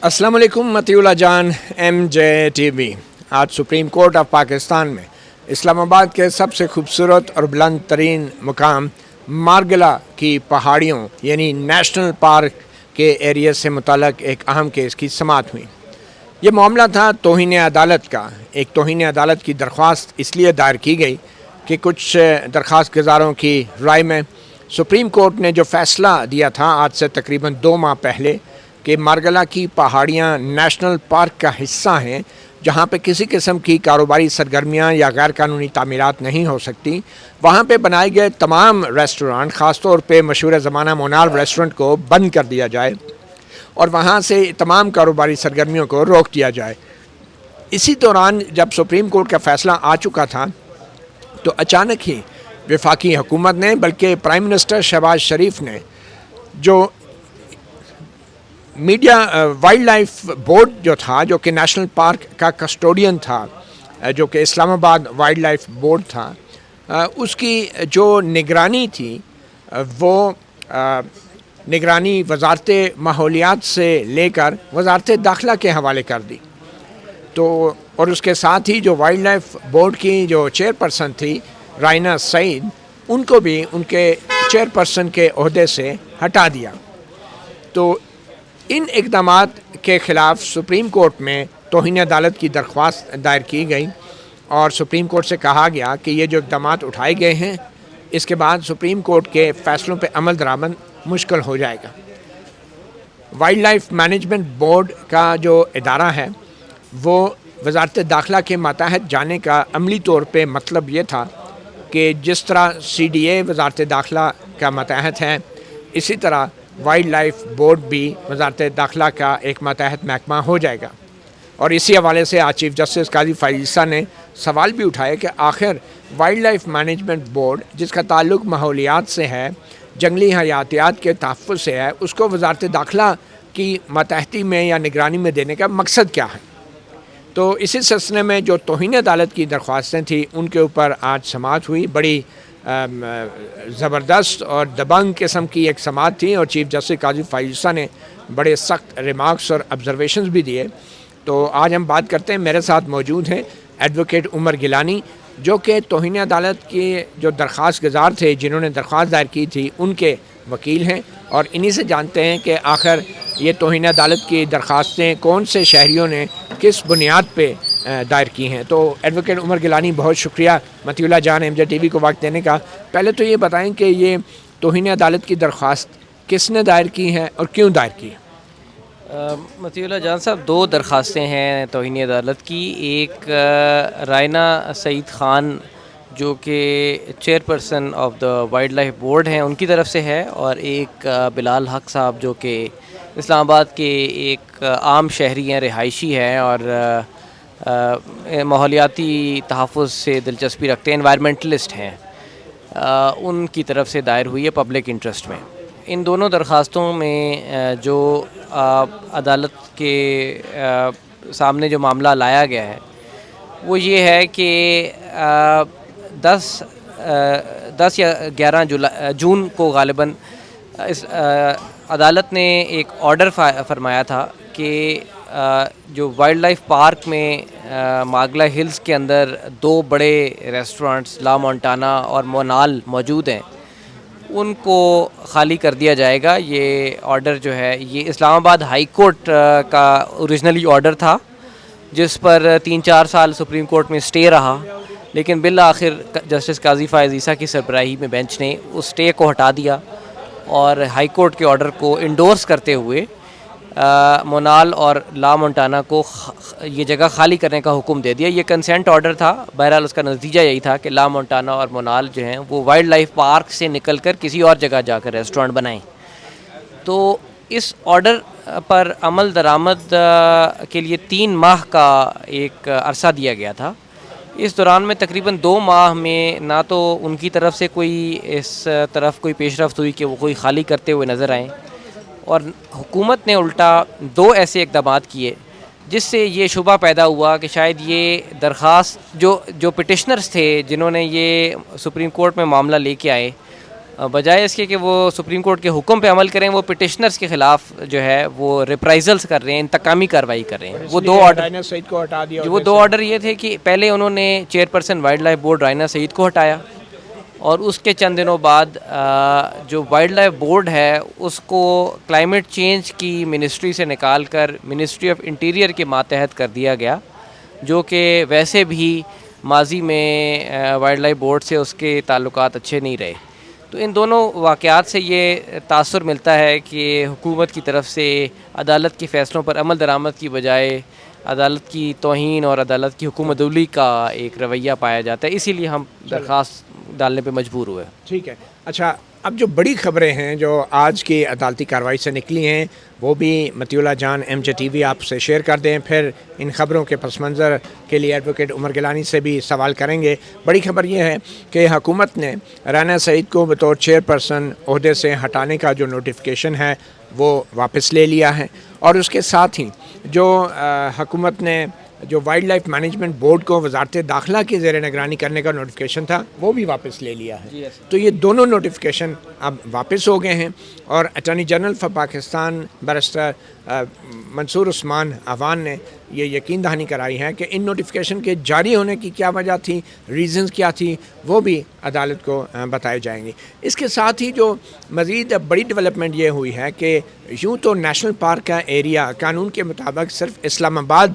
السلام علیکم مطیع اللہ جان M J T V. آج سپریم کورٹ آف پاکستان میں اسلام آباد کے سب سے خوبصورت اور بلند ترین مقام مارگلا کی پہاڑیوں یعنی نیشنل پارک کے ایریا سے متعلق ایک اہم کیس کی سماعت ہوئی۔ یہ معاملہ تھا توہین عدالت کا۔ ایک توہین عدالت کی درخواست اس لیے دائر کی گئی کہ کچھ درخواست گزاروں کی رائے میں سپریم کورٹ نے جو فیصلہ دیا تھا آج سے تقریباً 2 ماہ پہلے کہ مارگلا کی پہاڑیاں نیشنل پارک کا حصہ ہیں جہاں پہ کسی قسم کی کاروباری سرگرمیاں یا غیر قانونی تعمیرات نہیں ہو سکتی، وہاں پہ بنائے گئے تمام ریسٹورانٹ، خاص طور پہ مشہور زمانہ مونال ریسٹورنٹ کو بند کر دیا جائے اور وہاں سے تمام کاروباری سرگرمیوں کو روک دیا جائے۔ اسی دوران جب سپریم کورٹ کا فیصلہ آ چکا تھا تو اچانک ہی وفاقی حکومت نے بلکہ پرائم منسٹر شہباز شریف نے جو میڈیا وائلڈ لائف بورڈ جو تھا، جو کہ نیشنل پارک کا کسٹوڈین تھا، جو کہ اسلام آباد وائلڈ لائف بورڈ تھا، اس کی جو نگرانی تھی وہ نگرانی وزارت ماحولیات سے لے کر وزارت داخلہ کے حوالے کر دی۔ تو اور اس کے ساتھ ہی جو وائلڈ لائف بورڈ کی جو چیئرپرسن تھی رائنا سعید، ان کو بھی ان کے چیئرپرسن کے عہدے سے ہٹا دیا۔ تو ان اقدامات کے خلاف سپریم کورٹ میں توہین عدالت کی درخواست دائر کی گئی اور سپریم کورٹ سے کہا گیا کہ یہ جو اقدامات اٹھائے گئے ہیں اس کے بعد سپریم کورٹ کے فیصلوں پہ عمل درآمد مشکل ہو جائے گا۔ وائلڈ لائف مینجمنٹ بورڈ کا جو ادارہ ہے وہ وزارت داخلہ کے ماتحت جانے کا عملی طور پہ مطلب یہ تھا کہ جس طرح سی ڈی اے وزارت داخلہ کا ماتحت ہے، اسی طرح وائلڈ لائف بورڈ بھی وزارت داخلہ کا ایک ماتحت محکمہ ہو جائے گا۔ اور اسی حوالے سے آج چیف جسٹس قاضی فائز عیسیٰ نے سوال بھی اٹھایا کہ آخر وائلڈ لائف مینجمنٹ بورڈ جس کا تعلق ماحولیات سے ہے، جنگلی حیاتیات کے تحفظ سے ہے، اس کو وزارت داخلہ کی ماتحتی میں یا نگرانی میں دینے کا مقصد کیا ہے؟ تو اسی سلسلے میں جو توہین عدالت کی درخواستیں تھیں ان کے اوپر آج سماعت ہوئی۔ بڑی زبردست اور دبنگ قسم کی ایک سماعت تھی اور چیف جسٹس قاضی فائز عیسیٰ نے بڑے سخت ریمارکس اور آبزرویشنز بھی دیے۔ تو آج ہم بات کرتے ہیں، میرے ساتھ موجود ہیں ایڈوکیٹ عمر گیلانی جو کہ توہین عدالت کے جو درخواست گزار تھے، جنہوں نے درخواست دائر کی تھی، ان کے وکیل ہیں، اور انہی سے جانتے ہیں کہ آخر یہ توہین عدالت کی درخواستیں کون سے شہریوں نے کس بنیاد پہ دائر کی ہیں۔ تو ایڈوکیٹ عمر گیلانی، بہت شکریہ مطیع اللہ جان ایم جے ٹی وی کو وقت دینے کا۔ پہلے تو یہ بتائیں کہ یہ توہین عدالت کی درخواست کس نے دائر کی ہے اور کیوں دائر کی ہے؟ مطیع اللہ جان صاحب، 2 درخواستیں ہیں توہین عدالت کی۔ ایک رائنا سعید خان جو کہ chairperson of the wild life board ہیں ان کی طرف سے ہے، اور ایک بلال حق صاحب جو کہ اسلام آباد کے ایک عام شہری ہیں، رہائشی ہیں اور ماحولیاتی تحفظ سے دلچسپی رکھتے ہیں، انوائرمنٹلسٹ ہیں، ان کی طرف سے دائر ہوئی ہے پبلک انٹرسٹ میں۔ ان دونوں درخواستوں میں جو عدالت کے سامنے جو معاملہ لایا گیا ہے وہ یہ ہے کہ 10 یا 11 جون کو غالباً اس عدالت نے ایک آرڈر فرمایا تھا کہ جو وائلڈ لائف پارک میں ماگلا ہلز کے اندر 2 بڑے ریسٹورانٹس لا مونٹانا اور مونال موجود ہیں، ان کو خالی کر دیا جائے گا۔ یہ آرڈر جو ہے یہ اسلام آباد ہائی کورٹ کا اوریجنلی آرڈر تھا، جس پر 3-4 سال سپریم کورٹ میں سٹے رہا، لیکن بالآخر جسٹس قاضی فائز عیسیٰ کی سربراہی میں بینچ نے اس سٹے کو ہٹا دیا اور ہائی کورٹ کے آرڈر کو انڈورس کرتے ہوئے مونال اور لا مونٹانا کو یہ جگہ خالی کرنے کا حکم دے دیا۔ یہ کنسینٹ آرڈر تھا، بہرحال اس کا نتیجہ یہی تھا کہ لا مونٹانا اور مونال جو ہیں وہ وائلڈ لائف پارک سے نکل کر کسی اور جگہ جا کر ریسٹورانٹ بنائیں۔ تو اس آرڈر پر عمل درآمد کے لیے 3 ماہ کا ایک عرصہ دیا گیا تھا۔ اس دوران میں تقریباً 2 ماہ میں نہ تو ان کی طرف سے کوئی اس طرف کوئی پیش رفت ہوئی کہ وہ کوئی خالی کرتے ہوئے نظر آئیں، اور حکومت نے الٹا 2 ایسے اقدامات کیے جس سے یہ شبہ پیدا ہوا کہ شاید یہ درخواست جو پٹیشنرز تھے جنہوں نے یہ سپریم کورٹ میں معاملہ لے کے آئے، بجائے اس کے وہ سپریم کورٹ کے حکم پہ عمل کریں، وہ پٹیشنرز کے خلاف جو ہے وہ ریپرائزلز کر رہے ہیں، انتقامی کارروائی کر رہے ہیں. وہ دو آرڈر رائنا سعید کو ہٹا دیا. وہ دو آرڈر یہ تھے کہ پہلے انہوں نے chairperson wild life board Raina Saeed کو ہٹایا، اور اس کے چند دنوں بعد جو وائلڈ لائف بورڈ ہے اس کو کلائمیٹ چینج کی منسٹری سے نکال کر منسٹری آف انٹیریئر کے ماتحت کر دیا گیا، جو کہ ویسے بھی ماضی میں وائلڈ لائف بورڈ سے اس کے تعلقات اچھے نہیں رہے. تو ان دونوں واقعات سے یہ تاثر ملتا ہے کہ حکومت کی طرف سے عدالت کے فیصلوں پر عمل درآمد کی بجائے عدالت کی توہین اور عدالت کی حکومت عدولی کا ایک رویہ پایا جاتا ہے. اسی لیے ہم درخواست ڈالنے پہ مجبور ہوئے. ٹھیک ہے. اچھا، اب جو بڑی خبریں ہیں جو آج کی عدالتی کارروائی سے نکلی ہیں وہ بھی مطیع اللہ جان ایم جے ٹی وی آپ سے شیئر کر دیں، پھر ان خبروں کے پس منظر کے لیے ایڈوکیٹ عمر گیلانی سے بھی سوال کریں گے. بڑی خبر یہ ہے کہ حکومت نے رائنا سعید کو بطور چیئرپرسن عہدے سے ہٹانے کا جو نوٹیفیکیشن ہے وہ واپس لے لیا ہے، اور اس کے ساتھ ہی جو حکومت نے جو وائلڈ لائف مینجمنٹ بورڈ کو وزارت داخلہ کی زیر نگرانی کرنے کا نوٹیفیکیشن تھا وہ بھی واپس لے لیا ہے. تو یہ دونوں نوٹیفیکیشن اب واپس ہو گئے ہیں، اور attorney general for Pakistan barrister Mansoor Usman Awan نے یہ یقین دہانی کرائی ہے کہ ان نوٹیفیکیشن کے جاری ہونے کی کیا وجہ تھی، ریزنز کیا تھی، وہ بھی عدالت کو بتائے جائیں گے. اس کے ساتھ ہی جو مزید بڑی ڈیولپمنٹ یہ ہوئی ہے کہ یوں تو نیشنل پارک کا ایریا قانون کے مطابق صرف اسلام آباد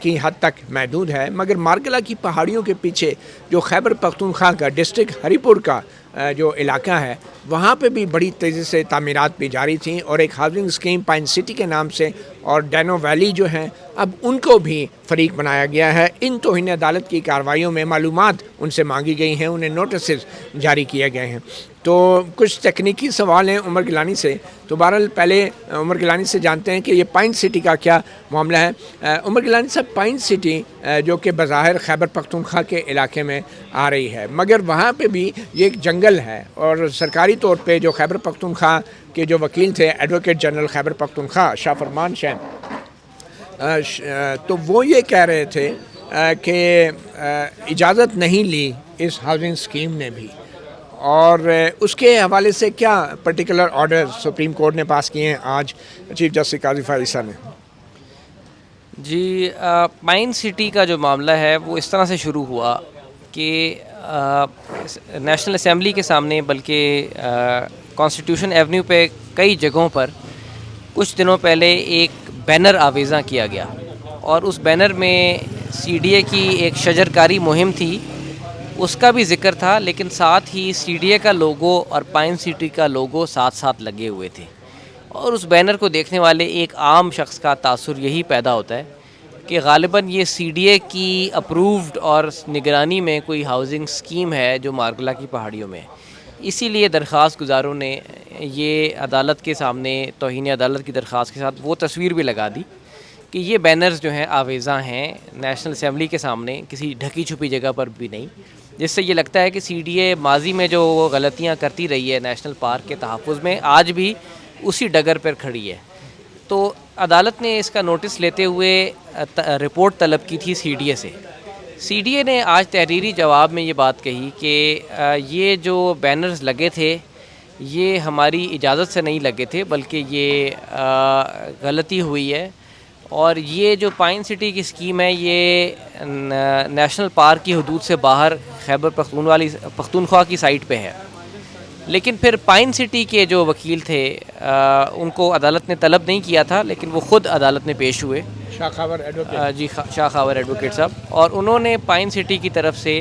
کی حد تک محدود ہے، مگر مارگلا کی پہاڑیوں کے پیچھے جو خیبر پختونخوا کا ڈسٹرکٹ ہری پور کا جو علاقہ ہے وہاں پہ بھی بڑی تیزی سے تعمیرات بھی جاری تھیں، اور ایک ہاؤسنگ اسکیم پائن سٹی کے نام سے اور ڈینو ویلی جو ہیں اب ان کو بھی فریق بنایا گیا ہے. ان توہین عدالت کی کارروائیوں میں معلومات ان سے مانگی گئی ہیں، انہیں نوٹسز جاری کیے گئے ہیں. تو کچھ تکنیکی سوال ہیں عمر گیلانی سے، تو بہرحال پہلے عمر گیلانی سے جانتے ہیں کہ یہ پائن سٹی کا کیا معاملہ ہے. عمر گیلانی صاحب، پائن سٹی جو کہ بظاہر خیبر پختونخوا کے علاقے میں آ رہی ہے، مگر وہاں پہ بھی یہ ایک جنگل ہے، اور سرکاری طور پہ جو خیبر پختونخوا کے جو وکیل تھے ایڈوکیٹ جنرل خیبر پختونخوا شاہ فرمان شاہ، تو وہ یہ کہہ رہے تھے کہ اجازت نہیں لی اس ہاؤسنگ اسکیم نے بھی، اور اس کے حوالے سے کیا پرٹیکولر آرڈر سپریم کورٹ نے پاس کیے ہیں آج چیف جسٹس قاضی فائز عیسیٰ نے؟ جی، پائن سٹی کا جو معاملہ ہے وہ اس طرح سے شروع ہوا کہ نیشنل اسمبلی کے سامنے، بلکہ کانسٹیٹیوشن ایونیو پہ کئی جگہوں پر کچھ دنوں پہلے ایک بینر آویزاں کیا گیا، اور اس بینر میں سی ڈی اے کی ایک شجرکاری مہم تھی، اس کا بھی ذکر تھا، لیکن ساتھ ہی سی ڈی اے کا لوگو اور پائن سٹی کا لوگو ساتھ ساتھ لگے ہوئے تھے. اور اس بینر کو دیکھنے والے ایک عام شخص کا تاثر یہی پیدا ہوتا ہے کہ غالباً یہ سی ڈی اے کی اپرووڈ اور نگرانی میں کوئی ہاؤسنگ اسکیم ہے جو مارگلا کی پہاڑیوں میں ہے. اسی لیے درخواست گزاروں نے یہ عدالت کے سامنے توہین عدالت کی درخواست کے ساتھ وہ تصویر بھی لگا دی کہ یہ بینرز جو ہیں آویزاں ہیں نیشنل اسمبلی کے سامنے، کسی ڈھکی چھپی جگہ پر بھی نہیں، جس سے یہ لگتا ہے کہ سی ڈی اے ماضی میں جو غلطیاں کرتی رہی ہے نیشنل پارک کے تحفظ میں آج بھی اسی ڈگر پر کھڑی ہے. تو عدالت نے اس کا نوٹس لیتے ہوئے رپورٹ طلب کی تھی سی ڈی اے سے. سی ڈی اے نے آج تحریری جواب میں یہ بات کہی کہ یہ جو بینرز لگے تھے یہ ہماری اجازت سے نہیں لگے تھے، بلکہ یہ غلطی ہوئی ہے، اور یہ جو پائن سٹی کی اسکیم ہے یہ نیشنل پارک کی حدود سے باہر خیبر پختونخوا کی سائٹ پہ ہے. لیکن پھر پائن سٹی کے جو وکیل تھے ان کو عدالت نے طلب نہیں کیا تھا، لیکن وہ خود عدالت میں پیش ہوئے، شاہ خاور ایڈوکیٹ. جی، شاہ خاور ایڈوکیٹ صاحب، اور انہوں نے پائن سٹی کی طرف سے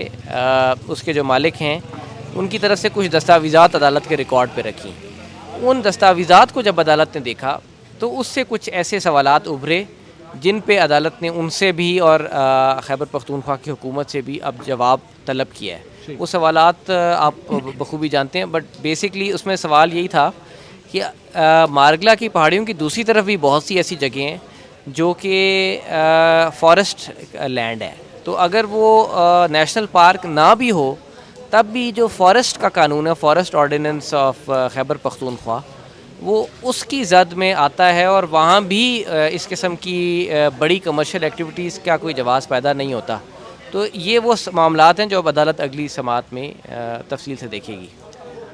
اس کے جو مالک ہیں ان کی طرف سے کچھ دستاویزات عدالت کے ریکارڈ پہ رکھی. ان دستاویزات کو جب عدالت نے دیکھا تو اس سے کچھ ایسے سوالات ابھرے جن پہ عدالت نے ان سے بھی اور خیبر پختونخوا کی حکومت سے بھی اب جواب طلب کیا ہے. وہ سوالات آپ بخوبی جانتے ہیں، بٹ بیسکلی اس میں سوال یہی تھا کہ مارگلا کی پہاڑیوں کی دوسری طرف بھی بہت سی ایسی جگہیں ہیں جو کہ فارسٹ لینڈ ہے. تو اگر وہ نیشنل پارک نہ بھی ہو تب بھی جو فارسٹ کا قانون ہے، forest ordinance of Khyber Pakhtunkhwa, وہ اس کی زد میں آتا ہے، اور وہاں بھی اس قسم کی بڑی کمرشل ایکٹیویٹیز کا کوئی جواز پیدا نہیں ہوتا. تو یہ وہ معاملات ہیں جو اب عدالت اگلی سماعت میں تفصیل سے دیکھے گی.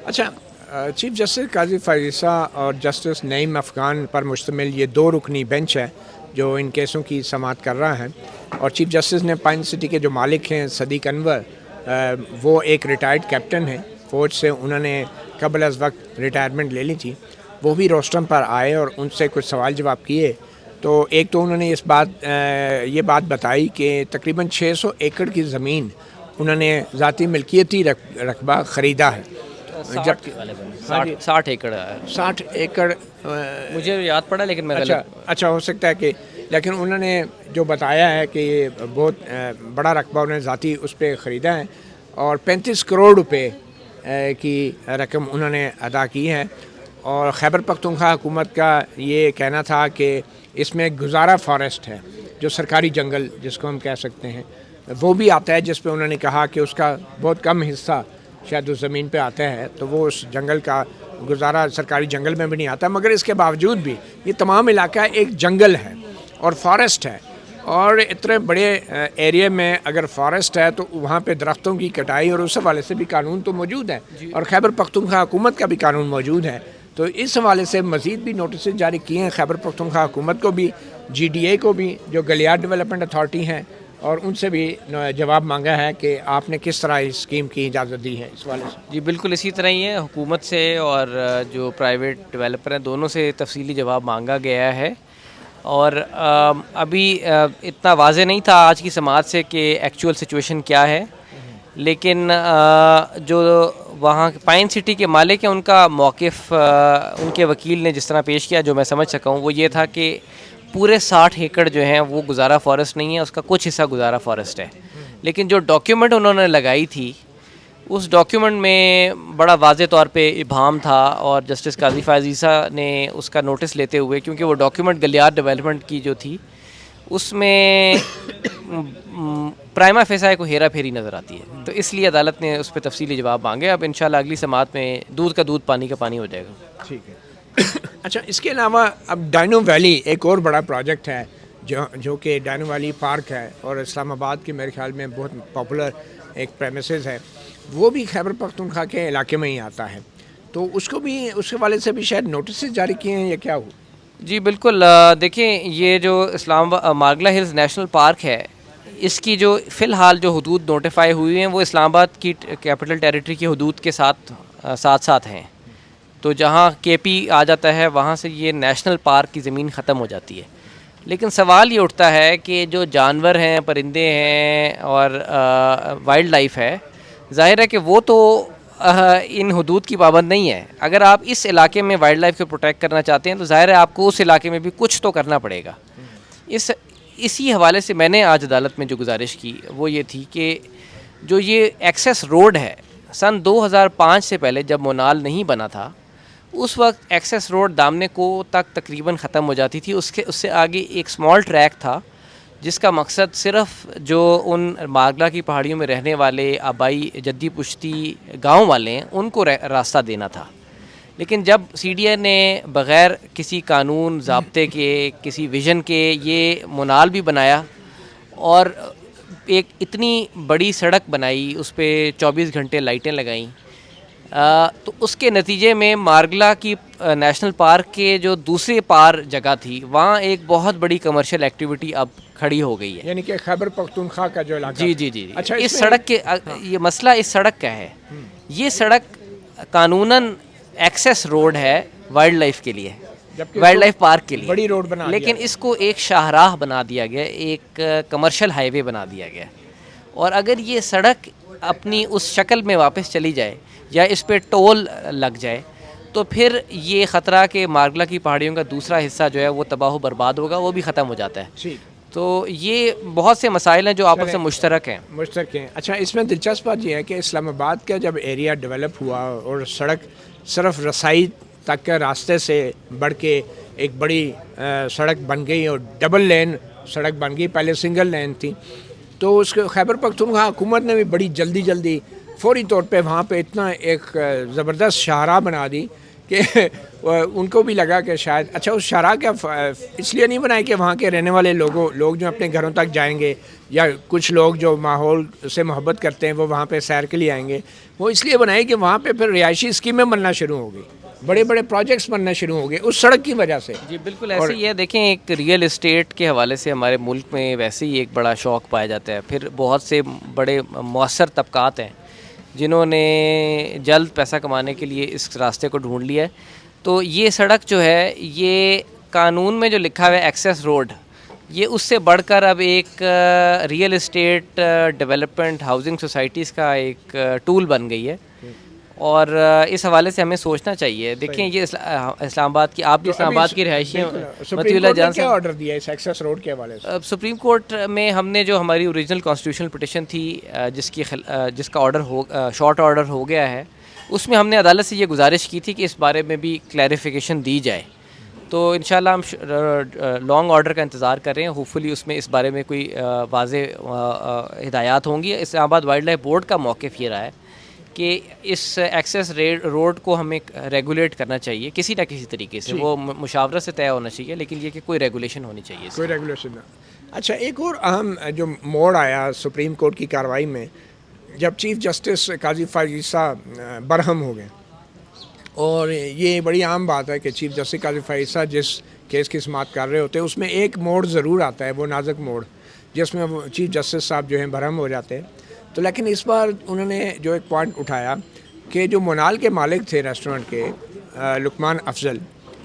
اچھا، چیف جسٹس قاضی فائزہ اور جسٹس نعیم افغان پر مشتمل یہ 2 رکنی بینچ ہے جو ان کیسوں کی سماعت کر رہا ہے، اور چیف جسٹس نے پائن سٹی کے جو مالک ہیں صدیق انور، وہ ایک ریٹائرڈ کیپٹن ہیں فوج سے، انہوں نے قبل از وقت ریٹائرمنٹ لے لی تھی، وہ بھی روسٹرم پر آئے اور ان سے کچھ سوال جواب کیے. تو ایک تو انہوں نے یہ بات بتائی کہ تقریباً 600 ایکڑ کی زمین انہوں نے ذاتی ملکیتی رقبہ خریدا ہے. 60 ایکڑ 60 ایکڑ مجھے یاد پڑا لیکن میں اچھا ہو سکتا ہے کہ، لیکن انہوں نے جو بتایا ہے کہ یہ بہت بڑا رقبہ انہوں نے ذاتی اس پہ خریدا ہے، اور 35 کروڑ روپے کی رقم انہوں نے ادا کی ہے. اور خیبر پختونخوا حکومت کا یہ کہنا تھا کہ اس میں گزارا فارسٹ ہے، جو سرکاری جنگل جس کو ہم کہہ سکتے ہیں، وہ بھی آتا ہے، جس پہ انہوں نے کہا کہ اس کا بہت کم حصہ شاید اس زمین پہ آتا ہے، تو وہ اس جنگل کا گزارا سرکاری جنگل میں بھی نہیں آتا. مگر اس کے باوجود بھی یہ تمام علاقہ ایک جنگل ہے اور فارسٹ ہے، اور اتنے بڑے ایریا میں اگر فارسٹ ہے تو وہاں پہ درختوں کی کٹائی اور اس حوالے سے بھی قانون تو موجود ہے، اور خیبر پختونخوا حکومت کا بھی قانون موجود ہے. تو اس حوالے سے مزید بھی نوٹسز جاری کیے ہیں خیبر پختونخوا حکومت کو بھی، جی ڈی اے کو بھی، جو گلیار ڈیولپمنٹ اتھارٹی ہیں، اور ان سے بھی جواب مانگا ہے کہ آپ نے کس طرح اس اسکیم کی اجازت دی ہے اس والے سے. جی بالکل اسی طرح ہی ہے، حکومت سے اور جو پرائیویٹ ڈیولپر ہیں دونوں سے تفصیلی جواب مانگا گیا ہے. اور ابھی اتنا واضح نہیں تھا آج کی سماعت سے کہ ایکچوئل سچویشن کیا ہے، لیکن جو وہاں پائن سٹی کے مالک ہیں ان کا موقف ان کے وکیل نے جس طرح پیش کیا، جو میں سمجھ سکا ہوں، وہ یہ تھا کہ پورے 60 ایکڑ جو ہیں وہ گزارا فارسٹ نہیں ہے، اس کا کچھ حصہ گزارا فارسٹ ہے. لیکن جو ڈاکیومنٹ انہوں نے لگائی تھی اس ڈاکیومنٹ میں بڑا واضح طور پہ ابہام تھا، اور جسٹس قاضی فائزہ نے اس کا نوٹس لیتے ہوئے، کیونکہ وہ ڈاکیومنٹ گلیار ڈیولپمنٹ کی جو تھی اس میں پرائما فیسا کو ہیرا پھیری نظر آتی ہے، تو اس لیے عدالت نے اس پہ تفصیلی جواب مانگے. اب انشاءاللہ اگلی سماعت میں دودھ کا دودھ پانی کا پانی ہو جائے گا. ٹھیک ہے. اچھا، اس کے علاوہ اب ڈائنو ویلی ایک اور بڑا پروجیکٹ ہے جو کہ ڈائنو ویلی پارک ہے، اور اسلام آباد کے میرے خیال میں بہت پاپولر ایک پریمیسز ہے، وہ بھی خیبر پختونخوا کے علاقے میں ہی آتا ہے. تو اس کو بھی، اس حوالے سے بھی شاید نوٹسز جاری کیے ہیں یا کیا ہو؟ جی بالکل. دیکھیں یہ جو مارگلا ہلز نیشنل پارک ہے، اس کی جو فی الحال جو حدود نوٹیفائی ہوئی ہیں وہ اسلام آباد کی کیپٹل ٹیریٹری کی حدود کے ساتھ ہیں. تو جہاں کے پی آ جاتا ہے وہاں سے یہ نیشنل پارک کی زمین ختم ہو جاتی ہے. لیکن سوال یہ اٹھتا ہے کہ جو جانور ہیں، پرندے ہیں اور وائلڈ لائف ہے، ظاہر ہے کہ وہ تو ان حدود کی پابند نہیں ہے. اگر آپ اس علاقے میں وائلڈ لائف کو پروٹیکٹ کرنا چاہتے ہیں تو ظاہر ہے آپ کو اس علاقے میں بھی کچھ تو کرنا پڑے گا. اسی حوالے سے میں نے آج عدالت میں جو گزارش کی وہ یہ تھی کہ جو یہ ایکسیس روڈ ہے، سن 2005 سے پہلے جب مونال نہیں بنا تھا اس وقت ایکسیس روڈ دامنے کو تک تقریباً ختم ہو جاتی تھی. اس سے آگے ایک سمال ٹریک تھا جس کا مقصد صرف جو ان مارگلا کی پہاڑیوں میں رہنے والے آبائی جدی پشتی گاؤں والے ہیں ان کو راستہ دینا تھا. لیکن جب سی ڈی اے نے بغیر کسی قانون ضابطے کے، کسی ویژن کے یہ مونال بھی بنایا اور ایک اتنی بڑی سڑک بنائی، اس پہ 24 گھنٹے لائٹیں لگائیں، تو اس کے نتیجے میں مارگلا کی نیشنل پارک کے جو دوسرے پار جگہ تھی وہاں ایک بہت بڑی کمرشل ایکٹیویٹی اب کھڑی ہو گئی ہے. یعنی کہ خیبر پختونخوا کا جو علاقہ. جی. اچھا، اس سڑک کے یہ مسئلہ اس سڑک کا ہے. یہ سڑک قانوناً ایکسیس روڈ ہے وائلڈ لائف کے لیے، وائلڈ لائف پارک کے لیے، بڑی روڈ بنا، لیکن اس کو ایک شاہراہ بنا دیا گیا، ایک کمرشل ہائی وے بنا دیا گیا. اور اگر یہ سڑک اپنی اس شکل میں واپس چلی جائے یا اس پہ ٹول لگ جائے تو پھر یہ خطرہ کہ مارگلا کی پہاڑیوں کا دوسرا حصہ جو ہے وہ تباہ و برباد ہوگا، وہ بھی ختم ہو جاتا ہے. تو یہ بہت سے مسائل ہیں جو آپس میں مشترک ہیں. اچھا، اس میں دلچسپ بات یہ ہے کہ اسلام آباد کا جب ایریا ڈیولپ ہوا اور سڑک صرف رسائی تک کے راستے سے بڑھ کے ایک بڑی سڑک بن گئی اور ڈبل لین سڑک بن گئی، پہلے سنگل لین تھی، تو اس کے خیبر پختونخوا حکومت نے بھی بڑی جلدی فوری طور پہ وہاں پہ اتنا ایک زبردست شاہراہ بنا دی کہ ان کو بھی لگا کہ شاید اچھا اس شاہراہ کا اس لیے نہیں بنایا کہ وہاں کے رہنے والے لوگ جو اپنے گھروں تک جائیں گے یا کچھ لوگ جو ماحول سے محبت کرتے ہیں وہ وہاں پہ سیر کے لیے آئیں گے، وہ اس لیے بنائی کہ وہاں پہ پھر رہائشی اسکیمیں بننا شروع ہو گئی، بڑے بڑے پروجیکٹس بننا شروع ہو گئے اس سڑک کی وجہ سے. جی بالکل ایسے ہی ہے. دیکھیں ایک ریئل اسٹیٹ کے حوالے سے ہمارے ملک میں ویسے ہی ایک بڑا شوق پایا جاتا ہے. پھر بہت سے بڑے مؤثر طبقات ہیں جنہوں نے جلد پیسہ کمانے کے لیے اس راستے کو ڈھونڈ لیا ہے. تو یہ سڑک جو ہے یہ قانون میں جو لکھا ہوا ہے ایکسیس روڈ، یہ اس سے بڑھ کر اب ایک real estate development housing societies کا ایک ٹول بن گئی ہے. اور اس حوالے سے ہمیں سوچنا چاہیے. دیکھیں یہ اسلام آباد کی آپ بھی اسلام آباد کی رہائشی سپریم کورٹ نے کیا آرڈر دیا اس ایکسیس روڈ کے حوالے سے؟ سپریم کورٹ میں ہم نے جو ہماری اوریجنل کانسٹیٹیوشنل پٹیشن تھی جس کا آرڈر شارٹ آرڈر ہو گیا ہے، اس میں ہم نے عدالت سے یہ گزارش کی تھی کہ اس بارے میں بھی کلیریفیکیشن دی جائے. تو انشاءاللہ ہم لانگ آرڈر کا انتظار کر رہے ہیں. ہوپ فلی اس میں اس بارے میں کوئی واضح ہدایات ہوں گی. اسلام آباد وائلڈ لائف بورڈ کا موقف یہ رہا ہے کہ اس ایکسیس روڈ کو ہمیں ریگولیٹ کرنا چاہیے کسی نہ کسی طریقے سے. وہ مشاورت سے طے ہونا چاہیے، لیکن یہ کہ کوئی ریگولیشن ہونی چاہیے. کوئی ریگولیشن نہ. اچھا ایک اور اہم جو موڑ آیا سپریم کورٹ کی کارروائی میں جب چیف جسٹس قاضی فائزہ برہم ہو گئے، اور یہ بڑی عام بات ہے کہ چیف جسٹس قاضی فائزہ جس کیس کی سماعت کر رہے ہوتے ہیں اس میں ایک موڑ ضرور آتا ہے، وہ نازک موڑ جس میں وہ چیف جسٹس صاحب جو ہیں برہم ہو جاتے ہیں. تو لیکن اس بار انہوں نے جو ایک پوائنٹ اٹھایا کہ جو منال کے مالک تھے ریسٹورنٹ کے لقمان افضل،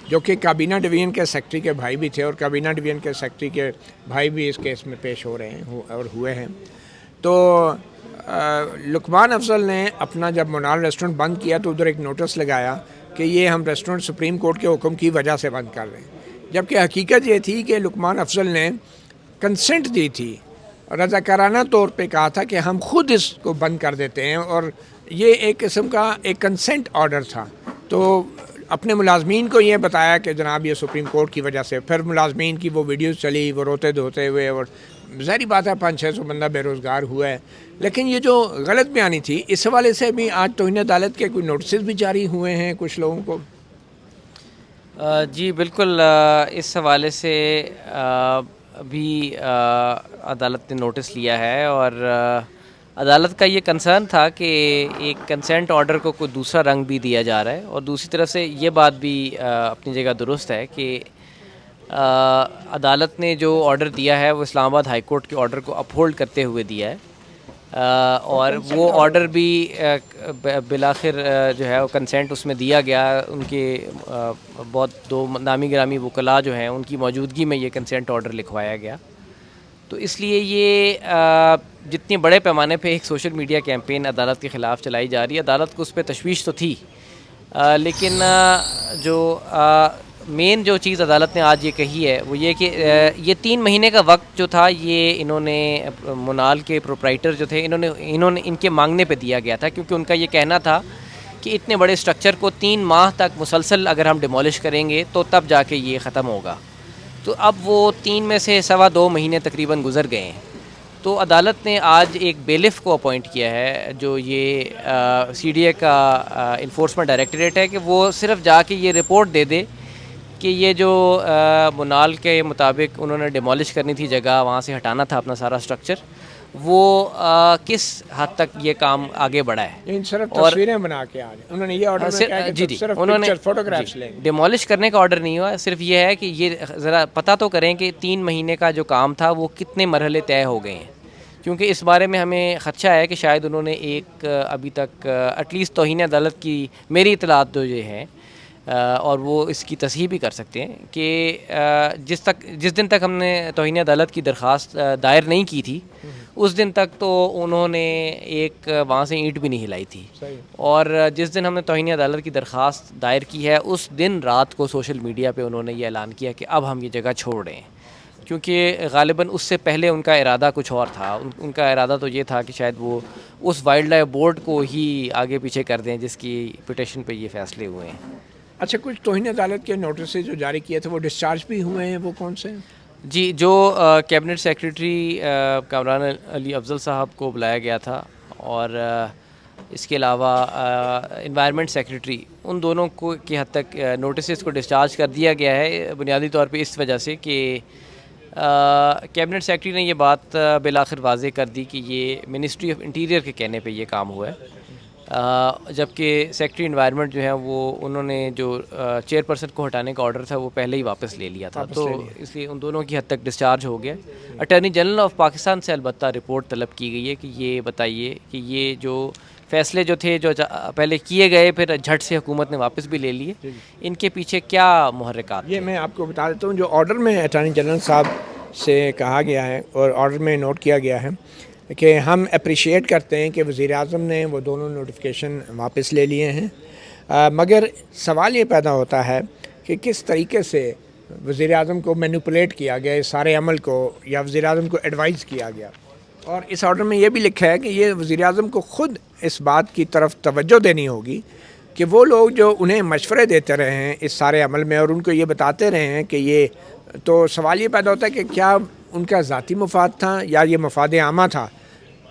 جو کہ کابینہ ڈویژن کے سیکرٹری کے بھائی بھی تھے اور کابینہ ڈویژن کے سیکرٹری کے بھائی بھی اس کیس میں پیش ہو رہے ہیں اور ہوئے ہیں. تو لقمان افضل نے اپنا جب منال ریسٹورنٹ بند کیا تو ادھر ایک نوٹس لگایا کہ یہ ہم ریسٹورنٹ سپریم کورٹ کے حکم کی وجہ سے بند کر رہے ہیں، جبکہ حقیقت یہ تھی کہ لقمان افضل نے کنسنٹ دی تھی، رضاکارانہ طور پہ کہا تھا کہ ہم خود اس کو بند کر دیتے ہیں، اور یہ ایک قسم کا ایک کنسنٹ آرڈر تھا. تو اپنے ملازمین کو یہ بتایا کہ جناب یہ سپریم کورٹ کی وجہ سے. پھر ملازمین کی وہ ویڈیوز چلی، وہ روتے دھوتے ہوئے، اور ظاہری بات ہے 500-600 بندہ بے روزگار ہوا ہے. لیکن یہ جو غلط بیانی تھی اس حوالے سے بھی آج توہین عدالت کے کوئی نوٹسز بھی جاری ہوئے ہیں کچھ لوگوں کو. جی بالکل، اس حوالے سے بھی عدالت نے نوٹس لیا ہے، اور عدالت کا یہ کنسرن تھا کہ ایک کنسنٹ آرڈر کو کوئی دوسرا رنگ بھی دیا جا رہا ہے. اور دوسری طرف سے یہ بات بھی اپنی جگہ درست ہے کہ عدالت نے جو آرڈر دیا ہے وہ اسلام آباد ہائی کورٹ کے آرڈر کو اپہولڈ کرتے ہوئے دیا ہے، اور وہ آرڈر بھی بالآخر جو ہے وہ کنسنٹ اس میں دیا گیا. ان کے بہت دو نامی گرامی وکلاء جو ہیں ان کی موجودگی میں یہ کنسنٹ آرڈر لکھوایا گیا. تو اس لیے یہ جتنے بڑے پیمانے پہ ایک سوشل میڈیا کیمپین عدالت کے خلاف چلائی جا رہی ہے، عدالت کو اس پہ تشویش تو تھی، لیکن جو مین جو چیز عدالت نے آج یہ کہی ہے وہ یہ کہ یہ 3 مہینے کا وقت جو تھا یہ انہوں نے منال کے پروپرائٹر جو تھے انہوں نے ان کے مانگنے پہ دیا گیا تھا، کیونکہ ان کا یہ کہنا تھا کہ اتنے بڑے اسٹرکچر کو 3 ماہ تک مسلسل اگر ہم ڈیمولش کریں گے تو تب جا کے یہ ختم ہوگا. تو اب وہ 3 میں سے 2.25 مہینے تقریباً گزر گئے ہیں. تو عدالت نے آج ایک بیلف کو اپوائنٹ کیا ہے جو یہ سی ڈی اے کا انفورسمنٹ ڈائریکٹریٹ ہے، کہ وہ صرف جا کے یہ رپورٹ دے دے کہ یہ جو منال کے مطابق انہوں نے ڈیمولش کرنی تھی جگہ، وہاں سے ہٹانا تھا اپنا سارا اسٹرکچر، وہ کس حد تک یہ کام آگے بڑھا ہے. صرف تصویریں بنا کے آج انہوں نے یہ آرڈر میں کہا کہ صرف پکچر فوٹوگرافس لیں. ڈیمولش کرنے کا آرڈر نہیں ہوا، صرف یہ ہے کہ یہ ذرا پتہ تو کریں کہ 3 مہینے کا جو کام تھا وہ کتنے مرحلے طے ہو گئے ہیں، کیونکہ اس بارے میں ہمیں خدشہ ہے کہ شاید انہوں نے ایک ابھی تک ایٹ لیسٹ توہین عدالت کی میری اطلاعات جو یہ ہیں، اور وہ اس کی تصحیح بھی کر سکتے ہیں کہ جس دن تک ہم نے توہین عدالت کی درخواست دائر نہیں کی تھی اس دن تک تو انہوں نے ایک وہاں سے اینٹ بھی نہیں ہلائی تھی. اور جس دن ہم نے توہین عدالت کی درخواست دائر کی ہے اس دن رات کو سوشل میڈیا پہ انہوں نے یہ اعلان کیا کہ اب ہم یہ جگہ چھوڑ رہے ہیں، کیونکہ غالباً اس سے پہلے ان کا ارادہ کچھ اور تھا. ان کا ارادہ تو یہ تھا کہ شاید وہ اس وائلڈ لائف بورڈ کو ہی آگے پیچھے کر دیں جس کی پٹیشن پہ یہ فیصلے ہوئے ہیں. اچھا کچھ توہین عدالت کے نوٹسز جو جاری کیے تھے وہ ڈسچارج بھی ہوئے ہیں، وہ کون سے ہیں؟ جی جو کیبنٹ سیکریٹری کامران علی افضل صاحب کو بلایا گیا تھا اور اس کے علاوہ انوائرمنٹ سیکریٹری، ان دونوں کو کی حد تک نوٹسز کو ڈسچارج کر دیا گیا ہے، بنیادی طور پہ اس وجہ سے کہ کیبنٹ سیکریٹری نے یہ بات بالآخر واضح کر دی کہ یہ منسٹری آف انٹیریئر کے کہنے پہ یہ کام ہوا ہے، جبکہ سیکریٹری انوائرمنٹ جو ہے وہ انہوں نے جو چیئرپرسن کو ہٹانے کا آرڈر تھا وہ پہلے ہی واپس لے لیا تھا، تو اس لیے ان دونوں کی حد تک ڈسچارج ہو گیا۔ اٹارنی جنرل آف پاکستان سے البتہ رپورٹ طلب کی گئی ہے کہ یہ بتائیے کہ یہ جو فیصلے جو تھے جو پہلے کیے گئے پھر جھٹ سے حکومت نے واپس بھی لے لیے، ان کے پیچھے کیا محرکات یہ میں آپ کو بتا دیتا ہوں، جو آرڈر میں اٹارنی جنرل صاحب سے کہا گیا ہے اور آرڈر میں نوٹ کیا گیا ہے کہ ہم اپریشیٹ کرتے ہیں کہ وزیر اعظم نے وہ دونوں نوٹیفیکیشن واپس لے لیے ہیں، مگر سوال یہ پیدا ہوتا ہے کہ کس طریقے سے وزیر اعظم کو مینوپولیٹ کیا گیا اس سارے عمل کو، یا وزیر اعظم کو ایڈوائز کیا گیا۔ اور اس آرڈر میں یہ بھی لکھا ہے کہ یہ وزیر اعظم کو خود اس بات کی طرف توجہ دینی ہوگی کہ وہ لوگ جو انہیں مشورے دیتے رہے ہیں اس سارے عمل میں اور ان کو یہ بتاتے رہے ہیں کہ یہ، تو سوال یہ پیدا ہوتا ہے کہ کیا ان کا ذاتی مفاد تھا یا یہ مفاد عامہ تھا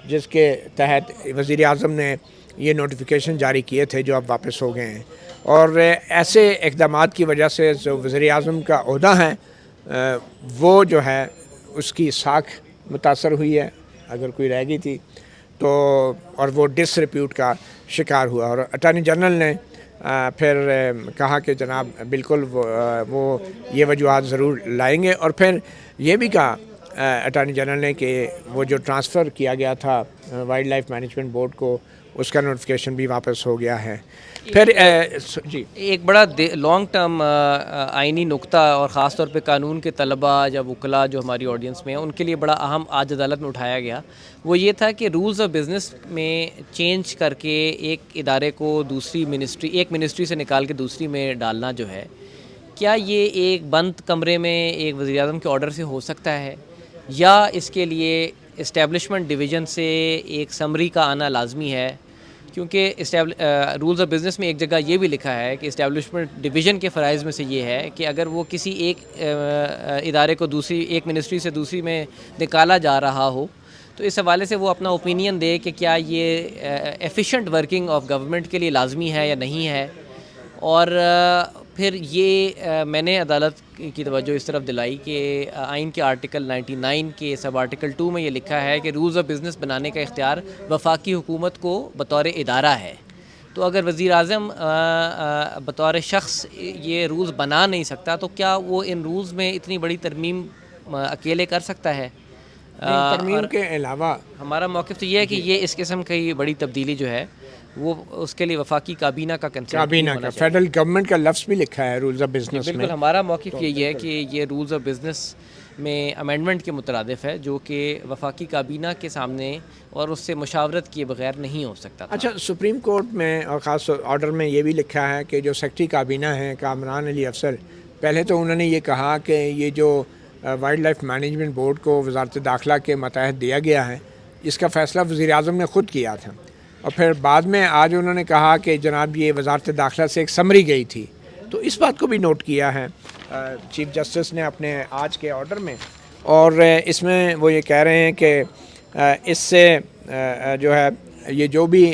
جس کے تحت وزیر اعظم نے یہ نوٹیفیکیشن جاری کیے تھے جو اب واپس ہو گئے ہیں۔ اور ایسے اقدامات کی وجہ سے جو وزیر اعظم کا عہدہ ہے وہ جو ہے اس کی ساکھ متاثر ہوئی ہے اگر کوئی رہ گئی تھی تو، اور وہ ڈس ریپیوٹ کا شکار ہوا۔ اور اٹارنی جنرل نے پھر کہا کہ جناب بالکل وہ یہ وجوہات ضرور لائیں گے، اور پھر یہ بھی کہا اٹارنی جنرل نے کہ وہ جو ٹرانسفر کیا گیا تھا وائلڈ لائف مینجمنٹ بورڈ کو اس کا نوٹیفیکیشن بھی واپس ہو گیا ہے۔ پھر جی ایک بڑا لانگ ٹرم آئینی نقطہ اور خاص طور پہ قانون کے طلباء یا وکلاء جو ہماری آڈینس میں ہیں ان کے لیے بڑا اہم آج عدالت میں اٹھایا گیا، وہ یہ تھا کہ رولز آف بزنس میں چینج کر کے ایک ادارے کو دوسری منسٹری، ایک منسٹری سے نکال کے دوسری میں ڈالنا جو ہے، کیا یہ ایک بند کمرے میں ایک وزیر اعظم کے آرڈر سے ہو سکتا ہے، یا اس کے لیے اسٹیبلشمنٹ ڈویژن سے ایک سمری کا آنا لازمی ہے؟ کیونکہ رولز آف بزنس میں ایک جگہ یہ بھی لکھا ہے کہ اسٹیبلشمنٹ ڈویژن کے فرائض میں سے یہ ہے کہ اگر وہ کسی ایک ادارے کو دوسری ایک منسٹری سے دوسری میں نکالا جا رہا ہو تو اس حوالے سے وہ اپنا اوپینین دے کہ کیا یہ ایفیشینٹ ورکنگ آف گورنمنٹ کے لیے لازمی ہے یا نہیں ہے۔ اور پھر یہ میں نے عدالت کی توجہ اس طرف دلائی کہ آئین کے آرٹیکل 99 کے سب آرٹیکل 2 میں یہ لکھا ہے کہ رولز آف بزنس بنانے کا اختیار وفاقی حکومت کو بطور ادارہ ہے، تو اگر وزیر اعظم بطور شخص یہ رولز بنا نہیں سکتا تو کیا وہ ان رولز میں اتنی بڑی ترمیم اکیلے کر سکتا ہے؟ ترمیم کے علاوہ ہمارا موقف تو یہ ہے کہ یہ اس قسم کی بڑی تبدیلی جو ہے وہ اس کے لیے وفاقی کابینہ کا کنسرٹ کابینہ کا فیڈرل گورنمنٹ کا لفظ بھی لکھا ہے رولز آف بزنس میں۔ بالکل ہمارا موقف یہی ہے کہ یہ رولز آف بزنس میں امینڈمنٹ کے مترادف ہے جو کہ وفاقی کابینہ کے سامنے اور اس سے مشاورت کیے بغیر نہیں ہو سکتا تھا۔ اچھا، سپریم کورٹ میں اور خاص آرڈر میں یہ بھی لکھا ہے کہ جو سیکرٹری کابینہ ہیں کامران علی افسر، پہلے تو انہوں نے یہ کہا کہ یہ جو وائلڈ لائف مینجمنٹ بورڈ کو وزارت داخلہ کے ماتحت دیا گیا ہے اس کا فیصلہ وزیر اعظم نے خود کیا تھا، اور پھر بعد میں آج انہوں نے کہا کہ جناب یہ وزارت داخلہ سے ایک سمری گئی تھی، تو اس بات کو بھی نوٹ کیا ہے چیف جسٹس نے اپنے آج کے آرڈر میں، اور اس میں وہ یہ کہہ رہے ہیں کہ اس سے جو ہے یہ جو بھی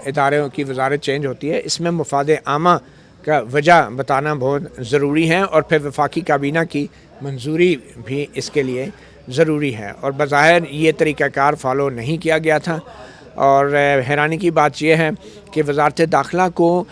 اداروں کی وزارت چینج ہوتی ہے اس میں مفاد عامہ کا وجہ بتانا بہت ضروری ہے، اور پھر وفاقی کابینہ کی منظوری بھی اس کے لیے ضروری ہے، اور بظاہر یہ طریقہ کار فالو نہیں کیا گیا تھا۔ اور حیرانی کی بات یہ ہے کہ وزارت داخلہ کو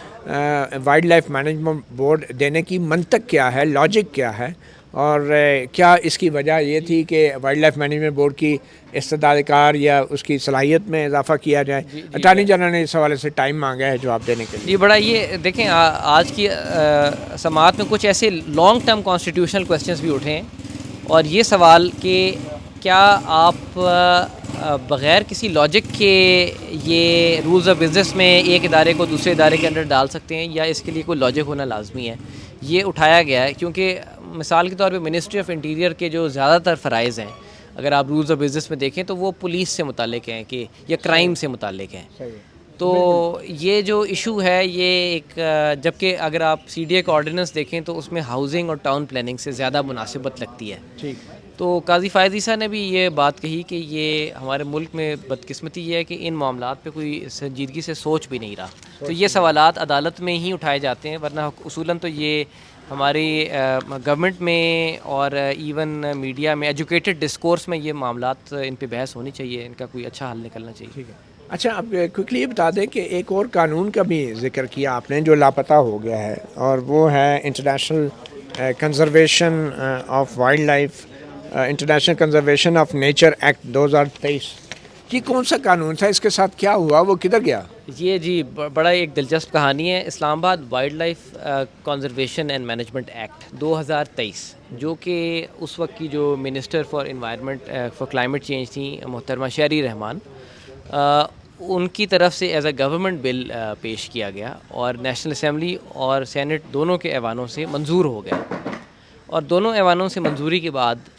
وائلڈ لائف مینجمنٹ بورڈ دینے کی منطق کیا ہے، لاجک کیا ہے، اور کیا اس کی وجہ یہ تھی کہ وائلڈ لائف مینجمنٹ بورڈ کی استدعاء کار یا اس کی صلاحیت میں اضافہ کیا جائے؟ اٹارنی جنرل نے اس حوالے سے ٹائم مانگا ہے جواب دینے کے لیے۔ جی بڑا یہ دیکھیں آج کی سماعت میں کچھ ایسے لانگ ٹرم کانسٹیٹیوشنل کویسچنز بھی اٹھے ہیں، اور یہ سوال کہ کیا آپ بغیر کسی لاجک کے یہ رولز آف بزنس میں ایک ادارے کو دوسرے ادارے کے اندر ڈال سکتے ہیں، یا اس کے لیے کوئی لاجک ہونا لازمی ہے؟ یہ اٹھایا گیا ہے کیونکہ مثال کے طور پہ منسٹری آف انٹیریئر کے جو زیادہ تر فرائض ہیں اگر آپ رولز آف بزنس میں دیکھیں تو وہ پولیس سے متعلق ہیں کہ یا کرائم سے متعلق ہیں، تو یہ جو ایشو ہے یہ ایک جبکہ اگر آپ سی ڈی اے کا آرڈیننس دیکھیں تو اس میں ہاؤسنگ اور ٹاؤن پلاننگ سے زیادہ مناسبت لگتی ہے، تو قاضی فائز عیسیٰ نے بھی یہ بات کہی کہ یہ ہمارے ملک میں بدقسمتی یہ ہے کہ ان معاملات پہ کوئی سنجیدگی سے سوچ بھی نہیں رہا. تو یہ سوالات عدالت میں ہی اٹھائے جاتے ہیں، ورنہ اصولاً تو یہ ہماری گورنمنٹ میں اور ایون میڈیا میں ایجوکیٹڈ ڈسکورس میں یہ معاملات ان پہ بحث ہونی چاہیے، ان کا کوئی اچھا حل نکلنا چاہیے. ٹھیک ہے. اچھا، اب کوئکلی یہ بتا دیں کہ ایک اور قانون کا بھی ذکر کیا آپ نے جو لاپتہ ہو گیا ہے، اور وہ ہے international conservation of wildlife, international conservation of nature act 2023. یہ کون سا قانون تھا؟ اس کے ساتھ کیا ہوا؟ وہ کدھر گیا؟ یہ جی بڑا ایک دلچسپ کہانی ہے. Islamabad wildlife conservation and management act 2023، جو کہ اس وقت کی جو minister for environment for climate change تھیں محترمہ شہری رحمان، ان کی طرف سے ایز اے گورنمنٹ بل پیش کیا گیا اور نیشنل اسمبلی اور سینٹ دونوں کے ایوانوں سے منظور ہو گیا. اور دونوں ایوانوں سے منظوری کے بعد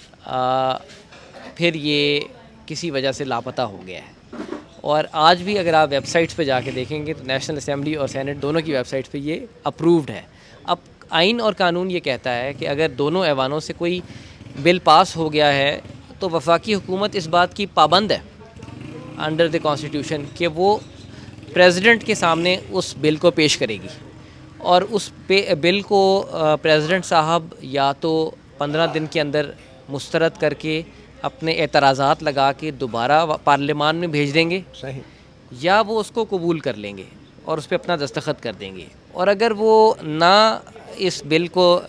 پھر یہ کسی وجہ سے لاپتہ ہو گیا ہے. اور آج بھی اگر آپ ویب سائٹس پہ جا کے دیکھیں گے تو نیشنل اسمبلی اور سینٹ دونوں کی ویب سائٹس پہ یہ اپرووڈ ہے. اب آئین اور قانون یہ کہتا ہے کہ اگر دونوں ایوانوں سے کوئی بل پاس ہو گیا ہے تو وفاقی حکومت اس بات کی پابند ہے انڈر دی کانسٹیٹیوشن کہ وہ پریزیڈنٹ کے سامنے اس بل کو پیش کرے گی، اور اس بل کو پریزیڈنٹ صاحب یا تو 15 دن کے اندر مسترد کر کے اپنے اعتراضات لگا کے دوبارہ پارلیمان میں بھیج دیں گے، صحیح، یا وہ اس کو قبول کر لیں گے اور اس پہ اپنا دستخط کر دیں گے. اور اگر وہ نہ اس بل کو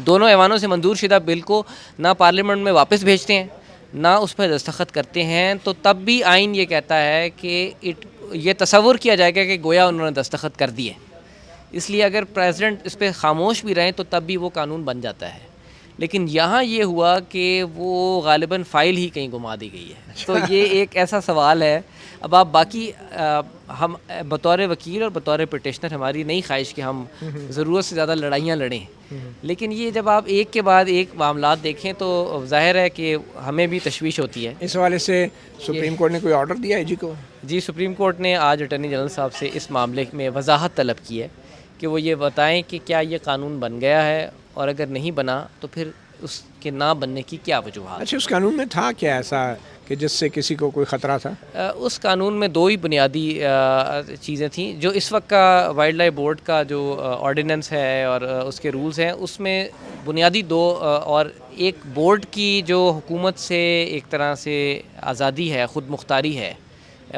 دونوں ایوانوں سے منظور شدہ بل کو نہ پارلیمنٹ میں واپس بھیجتے ہیں نہ اس پہ دستخط کرتے ہیں، تو تب بھی آئین یہ کہتا ہے کہ یہ تصور کیا جائے گا کہ گویا انہوں نے دستخط کر دیے. اس لیے اگر پریزیڈنٹ اس پہ خاموش بھی رہیں تو تب بھی وہ قانون بن جاتا ہے. لیکن یہاں یہ ہوا کہ وہ غالباً فائل ہی کہیں گما دی گئی ہے. تو یہ ایک ایسا سوال ہے. اب آپ باقی ہم بطور وکیل اور بطور پٹیشنر ہماری نہیں خواہش کہ ہم ضرورت سے زیادہ لڑائیاں لڑیں، لیکن یہ جب آپ ایک کے بعد ایک معاملات دیکھیں تو ظاہر ہے کہ ہمیں بھی تشویش ہوتی ہے. اس حوالے سے سپریم کورٹ نے کوئی آرڈر دیا ہے جی کو؟ جی، سپریم کورٹ نے آج اٹارنی جنرل صاحب سے اس معاملے میں وضاحت طلب کی ہے کہ وہ یہ بتائیں کہ کیا یہ قانون بن گیا ہے، اور اگر نہیں بنا تو پھر اس کے نہ بننے کی کیا وجوہات. اچھا، اس قانون میں تھا کیا ایسا کہ جس سے کسی کو کوئی خطرہ تھا؟ اس قانون میں دو ہی بنیادی چیزیں تھیں. جو اس وقت کا وائلڈ لائف بورڈ کا جو آرڈیننس ہے اور اس کے رولز ہیں، اس میں بنیادی دو، اور ایک بورڈ کی جو حکومت سے ایک طرح سے آزادی ہے، خود مختاری ہے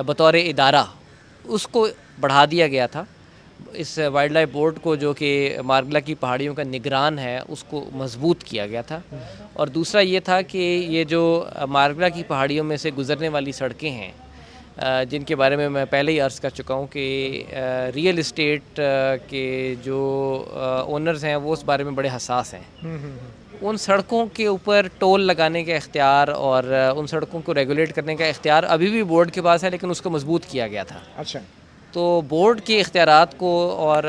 بطور ادارہ، اس کو بڑھا دیا گیا تھا. اس وائلڈ لائف بورڈ کو جو کہ مارگلا کی پہاڑیوں کا نگران ہے اس کو مضبوط کیا گیا تھا. اور دوسرا یہ تھا کہ یہ جو مارگلا کی پہاڑیوں میں سے گزرنے والی سڑکیں ہیں، جن کے بارے میں میں پہلے ہی عرض کر چکا ہوں کہ ریئل اسٹیٹ کے جو اونرز ہیں وہ اس بارے میں بڑے حساس ہیں. ان سڑکوں کے اوپر ٹول لگانے کا اختیار اور ان سڑکوں کو ریگولیٹ کرنے کا اختیار ابھی بھی بورڈ کے پاس ہے، لیکن اس کو مضبوط کیا گیا تھا. اچھا، تو بورڈ کے اختیارات کو اور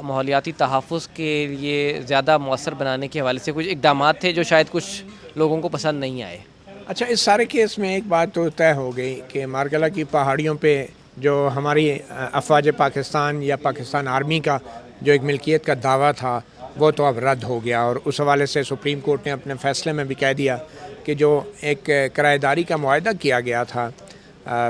ماحولیاتی تحفظ کے لیے زیادہ مؤثر بنانے کے حوالے سے کچھ اقدامات تھے جو شاید کچھ لوگوں کو پسند نہیں آئے. اچھا، اس سارے کیس میں ایک بات تو طے ہو گئی کہ مارگلا کی پہاڑیوں پہ جو ہماری افواج پاکستان یا پاکستان آرمی کا جو ایک ملکیت کا دعویٰ تھا وہ تو اب رد ہو گیا، اور اس حوالے سے سپریم کورٹ نے اپنے فیصلے میں بھی کہہ دیا کہ جو ایک کرایہ داری کا معاہدہ کیا گیا تھا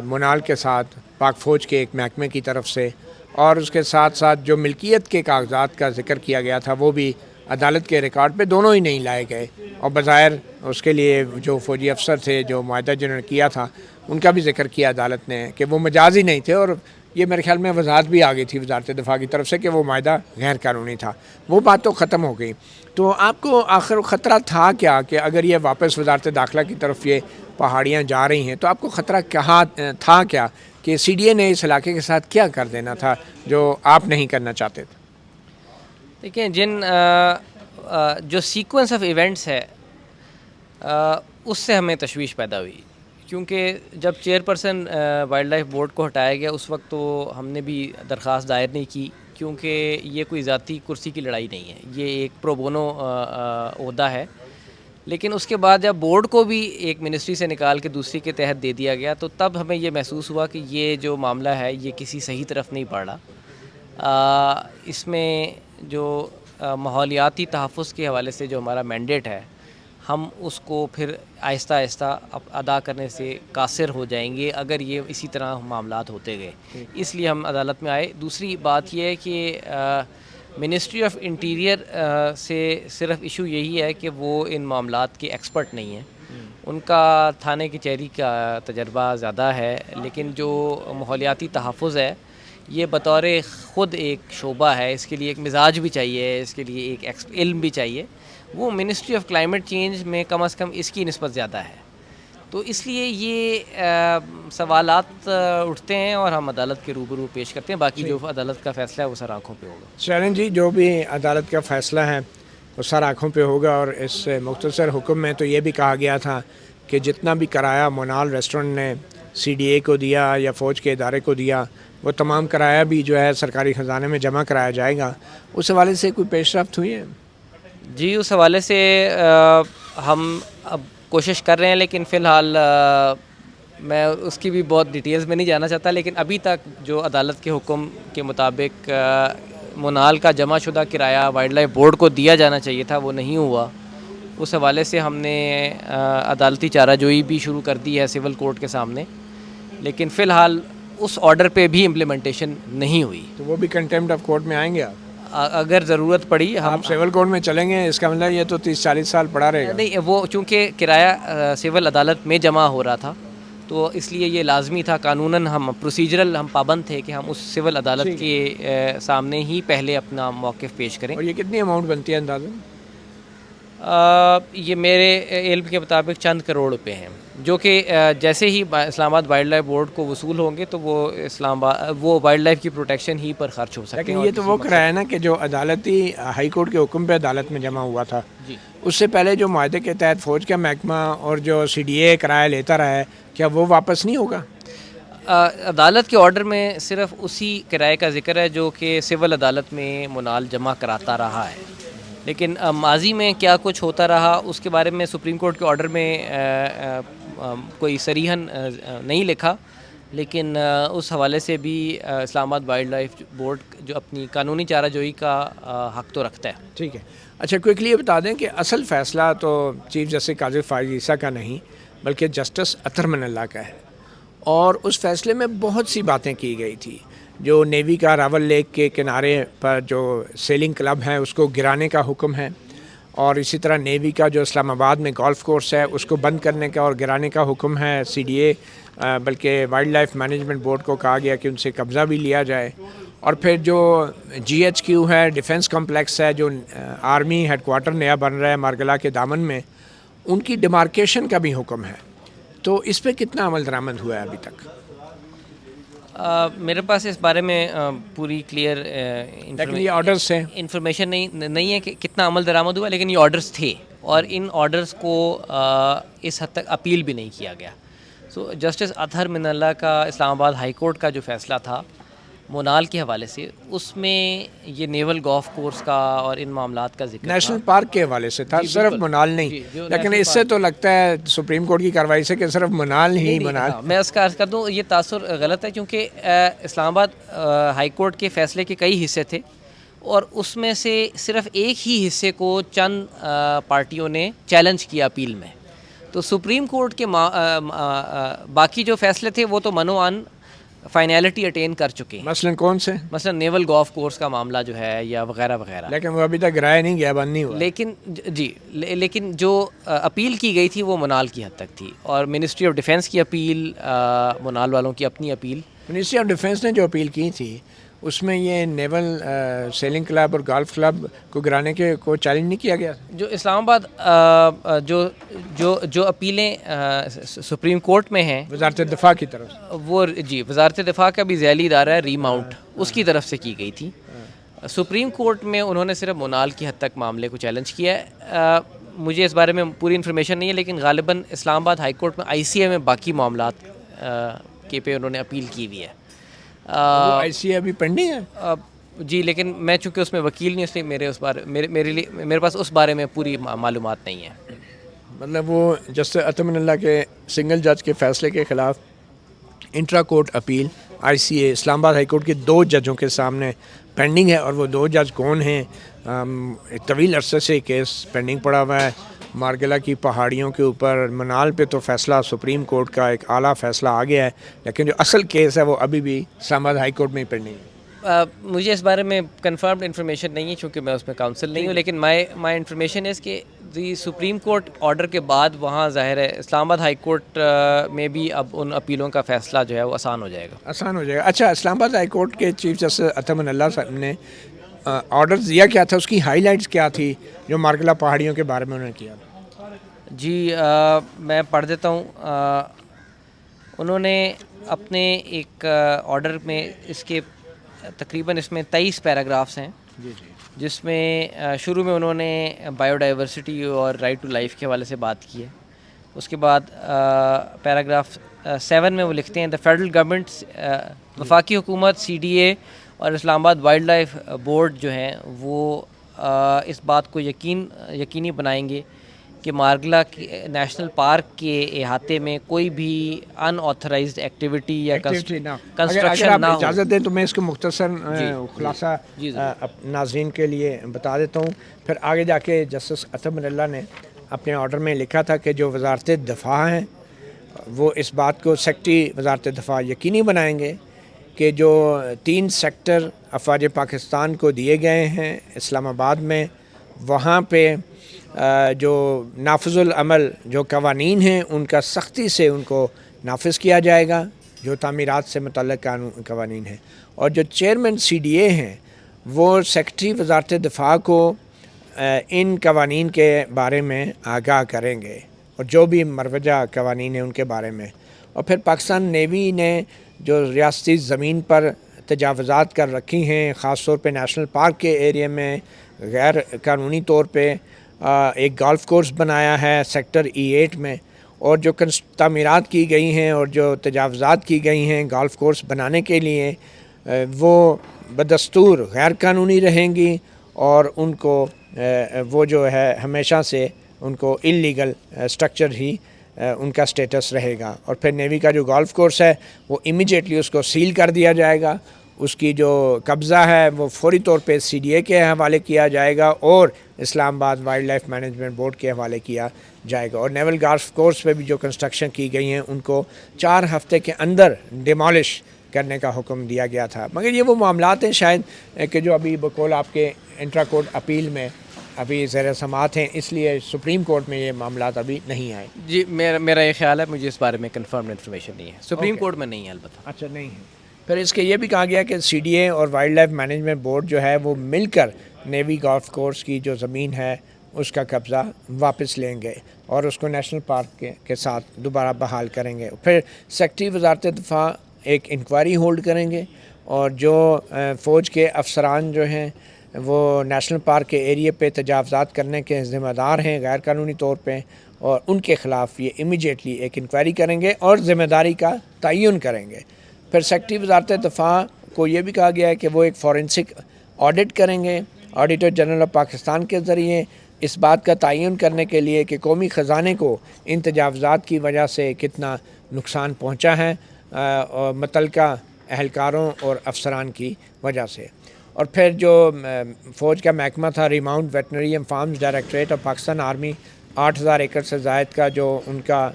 منال کے ساتھ پاک فوج کے ایک محکمے کی طرف سے، اور اس کے ساتھ ساتھ جو ملکیت کے کاغذات کا ذکر کیا گیا تھا وہ بھی عدالت کے ریکارڈ پہ دونوں ہی نہیں لائے گئے. اور بظاہر اس کے لیے جو فوجی افسر تھے جو معاہدہ جنہوں نے کیا تھا ان کا بھی ذکر کیا عدالت نے کہ وہ مجازی نہیں تھے، اور یہ میرے خیال میں وضاحت بھی آ گئی تھی وزارت دفاع کی طرف سے کہ وہ معاہدہ غیر قانونی تھا. وہ بات تو ختم ہو گئی. تو آپ کو آخر خطرہ تھا کیا کہ اگر یہ واپس وزارت داخلہ کی طرف یہ پہاڑیاں جا رہی ہیں تو آپ کو خطرہ کہاں تھا کیا کہ سی ڈی اے نے اس علاقے کے ساتھ کیا کر دینا تھا جو آپ نہیں کرنا چاہتے تھے؟ دیکھیں، جو سیکوینس آف ایونٹس ہے اس سے ہمیں تشویش پیدا ہوئی، کیونکہ جب چیئرپرسن وائلڈ لائف بورڈ کو ہٹایا گیا اس وقت تو ہم نے بھی درخواست دائر نہیں کی، کیونکہ یہ کوئی ذاتی کرسی کی لڑائی نہیں ہے، یہ ایک پرو بونو عہدہ ہے. لیکن اس کے بعد جب بورڈ کو بھی ایک منسٹری سے نکال کے دوسری کے تحت دے دیا گیا تو تب ہمیں یہ محسوس ہوا کہ یہ جو معاملہ ہے یہ کسی صحیح طرف نہیں پڑ رہا. اس میں جو ماحولیاتی تحفظ کے حوالے سے جو ہمارا مینڈیٹ ہے، ہم اس کو پھر آہستہ آہستہ ادا کرنے سے قاصر ہو جائیں گے اگر یہ اسی طرح معاملات ہوتے گئے. اس لیے ہم عدالت میں آئے. دوسری بات یہ ہے کہ منسٹری آف انٹیریئر سے صرف ایشو یہی ہے کہ وہ ان معاملات کے ایکسپرٹ نہیں ہیں. ان کا تھانے کچہری کا تجربہ زیادہ ہے, لیکن جو ماحولیاتی تحفظ ہے یہ بطور خود ایک شعبہ ہے. اس کے لیے ایک مزاج بھی چاہیے, اس کے لیے ایک علم بھی چاہیے. وہ منسٹری آف کلائمیٹ چینج میں کم از کم اس کی نسبت زیادہ ہے. تو اس لیے یہ سوالات اٹھتے ہیں اور ہم عدالت کے روبرو پیش کرتے ہیں. باقی جو عدالت کا فیصلہ ہے وہ سر آنکھوں پہ ہوگا. شرن جی, جو بھی عدالت کا فیصلہ ہے وہ سر آنکھوں پہ ہوگا. اور اس مختصر حکم میں تو یہ بھی کہا گیا تھا کہ جتنا بھی کرایہ مونال ریسٹورنٹ نے CDA کو دیا یا فوج کے ادارے کو دیا, وہ تمام کرایہ بھی جو ہے سرکاری خزانے میں جمع کرایا جائے گا. اس حوالے سے کوئی پیش رفت ہوئی ہے؟ جی, اس حوالے سے ہم اب کوشش کر رہے ہیں, لیکن فی الحال میں اس کی بھی بہت ڈیٹیلز میں نہیں جانا چاہتا. لیکن ابھی تک جو عدالت کے حکم کے مطابق مونال کا جمع شدہ کرایہ وائلڈ لائف بورڈ کو دیا جانا چاہیے تھا, وہ نہیں ہوا. اس حوالے سے ہم نے عدالتی چارہ جوئی بھی شروع کر دی ہے سول کورٹ کے سامنے, لیکن فی الحال اس آرڈر پہ بھی امپلیمنٹیشن نہیں ہوئی. تو وہ بھی کنٹیمپٹ آف کورٹ میں آئیں گے آپ؟ اگر ضرورت پڑی ہم سول کورٹ میں چلیں گے. اس کا مطلب یہ تو 30-40 سال پڑا رہے گا. نہیں, وہ چونکہ کرایہ سول عدالت میں جمع ہو رہا تھا تو اس لیے یہ لازمی تھا, قانوناً ہم پروسیجرل ہم پابند تھے کہ ہم اس سول عدالت کے سامنے ہی پہلے اپنا موقف پیش کریں. اور یہ کتنی اماؤنٹ بنتی ہے اندازاً؟ یہ میرے علم کے مطابق چند کروڑ روپے ہیں, جو کہ جیسے ہی اسلام آباد وائلڈ لائف بورڈ کو وصول ہوں گے تو وہ وائلڈ لائف کی پروٹیکشن ہی پر خرچ ہو سکتے ہیں. لیکن یہ تو وہ کرایہ نا کہ جو عدالتی ہائی کورٹ کے حکم پہ عدالت میں جمع ہوا تھا, اس سے پہلے جو معاہدے کے تحت فوج کا محکمہ اور جو CDA کرایہ لیتا رہا ہے, کیا وہ واپس نہیں ہوگا؟ عدالت کے آرڈر میں صرف اسی کرائے کا ذکر ہے جو کہ سول عدالت میں مونال جمع کراتا رہا ہے. لیکن ماضی میں کیا کچھ ہوتا رہا اس کے بارے میں سپریم کورٹ کے آرڈر میں کوئی صریحاً نہیں لکھا, لیکن اس حوالے سے بھی اسلام آباد وائلڈ لائف بورڈ جو اپنی قانونی چارہ جوئی کا حق تو رکھتا ہے. ٹھیک ہے. اچھا, کوئکلی یہ بتا دیں کہ اصل فیصلہ تو چیف جسٹس قاضی فائز عیسیٰ کا نہیں بلکہ جسٹس اطہر من اللہ کا ہے, اور اس فیصلے میں بہت سی باتیں کی گئی تھی. جو نیوی کا راول لیک کے کنارے پر جو سیلنگ کلب ہے اس کو گرانے کا حکم ہے, اور اسی طرح نیوی کا جو اسلام آباد میں گولف کورس ہے اس کو بند کرنے کا اور گرانے کا حکم ہے. CDA بلکہ وائلڈ لائف مینجمنٹ بورڈ کو کہا گیا کہ ان سے قبضہ بھی لیا جائے. اور پھر جو GHQ ہے, ڈیفنس کمپلیکس ہے, جو آرمی ہیڈ کوارٹر نیا بن رہا ہے مارگلا کے دامن میں, ان کی ڈیمارکیشن کا بھی حکم ہے. تو اس پہ کتنا عمل درآمد ہوا ہے ابھی تک؟ میرے پاس اس بارے میں پوری کلیئر انفارمیشن نہیں ہے کہ کتنا عمل درآمد ہوا, لیکن یہ آرڈرز تھے اور ان آرڈرز کو اس حد تک اپیل بھی نہیں کیا گیا. سو جسٹس اطہر من اللہ کا اسلام آباد ہائی کورٹ کا جو فیصلہ تھا مونال کے حوالے سے, اس میں یہ نیول گولف کورس کا اور ان معاملات کا ذکر نیشنل پارک کے حوالے سے تھا, صرف مونال نہیں. لیکن اس سے تو لگتا ہے سپریم کورٹ کی کارروائی سے کہ صرف مونال ہی مونال. میں اس کا عرض کر دوں, یہ تاثر غلط ہے, کیونکہ اسلام آباد ہائی کورٹ کے فیصلے کے کئی حصے تھے اور اس میں سے صرف ایک ہی حصے کو چند پارٹیوں نے چیلنج کیا اپیل میں. تو سپریم کورٹ کے باقی جو فیصلے تھے وہ تو منوعاً فائنالٹی اٹین کر چکے ہیں. مثلاً کون سے؟ مثلاً نیول گولف کورس کا معاملہ جو ہے یا وغیرہ وغیرہ. لیکن وہ ابھی تک گرایا نہیں گیا, بند نہیں ہوا. لیکن جو اپیل کی گئی تھی وہ مونال کی حد تک تھی, اور منسٹری آف ڈیفنس کی اپیل, مونال والوں کی اپنی اپیل. منسٹری آف ڈیفنس نے جو اپیل کی تھی اس میں یہ نیول سیلنگ کلب اور گولف کلب کو گرانے کے کو چیلنج نہیں کیا گیا. جو اسلام آباد جو اپیلیں سپریم کورٹ میں ہیں وزارت دفاع کی طرف, وہ وزارت دفاع کا بھی ذیلی ادارہ ہے ری ماؤنٹ, اس کی طرف سے کی گئی تھی. سپریم کورٹ میں انہوں نے صرف مونال کی حد تک معاملے کو چیلنج کیا ہے. مجھے اس بارے میں پوری انفارمیشن نہیں ہے, لیکن غالباً اسلام آباد ہائی کورٹ میں ICA میں باقی معاملات کے پہ انہوں نے اپیل کی ہوئی ہے. ICA ابھی پینڈنگ ہے. جی, لیکن میں چونکہ اس میں وکیل نہیں, اس لیے میرے پاس اس بارے میں پوری معلومات نہیں ہے. مطلب وہ جسٹس اطہر من اللہ کے سنگل جج کے فیصلے کے خلاف انٹرا کورٹ اپیل ICA اسلام آباد ہائی کورٹ کے 2 ججوں کے سامنے پینڈنگ ہے, اور وہ 2 جج کون ہیں؟ طویل عرصے سے کیس پینڈنگ پڑا ہوا ہے, مارگلا کی پہاڑیوں کے اوپر منال پہ تو فیصلہ سپریم کورٹ کا ایک اعلیٰ فیصلہ آ گیا ہے، لیکن جو اصل کیس ہے وہ ابھی بھی اسلام آباد ہائی کورٹ میں ہی پینڈنگ ہے. مجھے اس بارے میں کنفرمڈ انفارمیشن نہیں ہے چونکہ میں اس میں کاؤنسل نہیں ہوں، لیکن مائی انفارمیشن از کہ سپریم کورٹ آرڈر کے بعد وہاں ظاہر ہے اسلام آباد ہائی کورٹ میں بھی اب ان اپیلوں کا فیصلہ جو ہے وہ آسان ہو جائے گا. آسان ہو جائے گا. اچھا، اسلام آباد ہائی کورٹ کے چیف جسٹس اطمن اللہ صاحب نے آرڈر دیا کیا تھا، اس کی ہائی لائٹس کیا تھی جو مارگلا پہاڑیوں کے بارے میں انہوں نے کیا تھا؟ جی میں پڑھ دیتا ہوں. انہوں نے اپنے ایک آرڈر میں اس کے تقریباً اس میں 23 پیراگرافس ہیں، جس میں شروع میں انہوں نے بایو ڈائیورسٹی اور رائٹ ٹو لائف کے حوالے سے بات کی ہے. اس کے بعد پیراگراف 7 میں وہ لکھتے ہیں دا فیڈرل گورنمنٹ، وفاقی حکومت، سی ڈی اے اور اسلام آباد وائلڈ لائف بورڈ جو ہیں وہ اس بات کو یقینی بنائیں گے کہ مارگلا نیشنل پارک کے احاطے میں کوئی بھی ان آتھرائزڈ ایکٹیویٹی یا کنسٹرکشن نہ ہو. اجازت دیں تو میں اس کو مختصر خلاصہ ناظرین کے لیے بتا دیتا ہوں. پھر آگے جا کے جسٹس اطمن اللہ نے اپنے آرڈر میں لکھا تھا کہ جو وزارت دفاع ہیں وہ اس بات کو سیکٹری وزارت دفاع یقینی بنائیں گے کہ جو 3 سیکٹر افواج پاکستان کو دیے گئے ہیں اسلام آباد میں، وہاں پہ جو نافذ العمل جو قوانین ہیں ان کا سختی سے ان کو نافذ کیا جائے گا، جو تعمیرات سے متعلق قوانین ہیں. اور جو چیئرمین سی ڈی اے ہیں وہ سیکٹری وزارت دفاع کو ان قوانین کے بارے میں آگاہ کریں گے اور جو بھی مروجہ قوانین ہیں ان کے بارے میں. اور پھر پاکستان نیوی نے جو ریاستی زمین پر تجاوزات کر رکھی ہیں، خاص طور پہ نیشنل پارک کے ایریا میں غیر قانونی طور پہ ایک گولف کورس بنایا ہے سیکٹر E8 میں، اور جو تعمیرات کی گئی ہیں اور جو تجاوزات کی گئی ہیں گولف کورس بنانے کے لیے وہ بدستور غیر قانونی رہیں گی، اور ان کو وہ جو ہے ہمیشہ سے ان کو انلیگل سٹرکچر ہی ان کا سٹیٹس رہے گا. اور پھر نیوی کا جو گولف کورس ہے وہ امیجیٹلی اس کو سیل کر دیا جائے گا، اس کی جو قبضہ ہے وہ فوری طور پہ سی ڈی اے کے حوالے کیا جائے گا اور اسلام آباد وائلڈ لائف مینجمنٹ بورڈ کے حوالے کیا جائے گا. اور نیول گولف کورس پہ بھی جو کنسٹرکشن کی گئی ہیں ان کو 4 ہفتے کے اندر ڈیمالش کرنے کا حکم دیا گیا تھا. مگر یہ وہ معاملات ہیں شاید کہ جو ابھی بقول آپ کے انٹرا کورٹ اپیل میں ابھی زیر سماعت ہیں، اس لیے سپریم کورٹ میں یہ معاملات ابھی نہیں آئے. جی میرا یہ خیال ہے، مجھے اس بارے میں کنفرم انفارمیشن نہیں ہے، سپریم کورٹ میں نہیں ہے البتہ. اچھا، نہیں ہے. پھر اس کے یہ بھی کہا گیا کہ سی ڈی اے اور وائلڈ لائف مینجمنٹ بورڈ جو ہے وہ مل کر نیوی گولف کورس کی جو زمین ہے اس کا قبضہ واپس لیں گے اور اس کو نیشنل پارک کے ساتھ دوبارہ بحال کریں گے. پھر سیکٹری وزارت دفاع ایک انکوائری ہولڈ کریں گے، اور جو فوج کے افسران جو ہیں وہ نیشنل پارک کے ایریے پہ تجاوزات کرنے کے ذمہ دار ہیں غیر قانونی طور پہ، اور ان کے خلاف یہ امیجیٹلی ایک انکوائری کریں گے اور ذمہ داری کا تعین کریں گے. پھر سیکٹری وزارت دفاع کو یہ بھی کہا گیا ہے کہ وہ ایک فورنسک آڈٹ کریں گے آڈیٹر جنرل آف پاکستان کے ذریعے، اس بات کا تعین کرنے کے لیے کہ قومی خزانے کو ان تجاوزات کی وجہ سے کتنا نقصان پہنچا ہے متعلقہ اہلکاروں اور افسران کی وجہ سے. اور پھر جو فوج کا محکمہ تھا remount veterinary and farms directorate of Pakistan army, 8000 acre سے زائد کا جو ان کا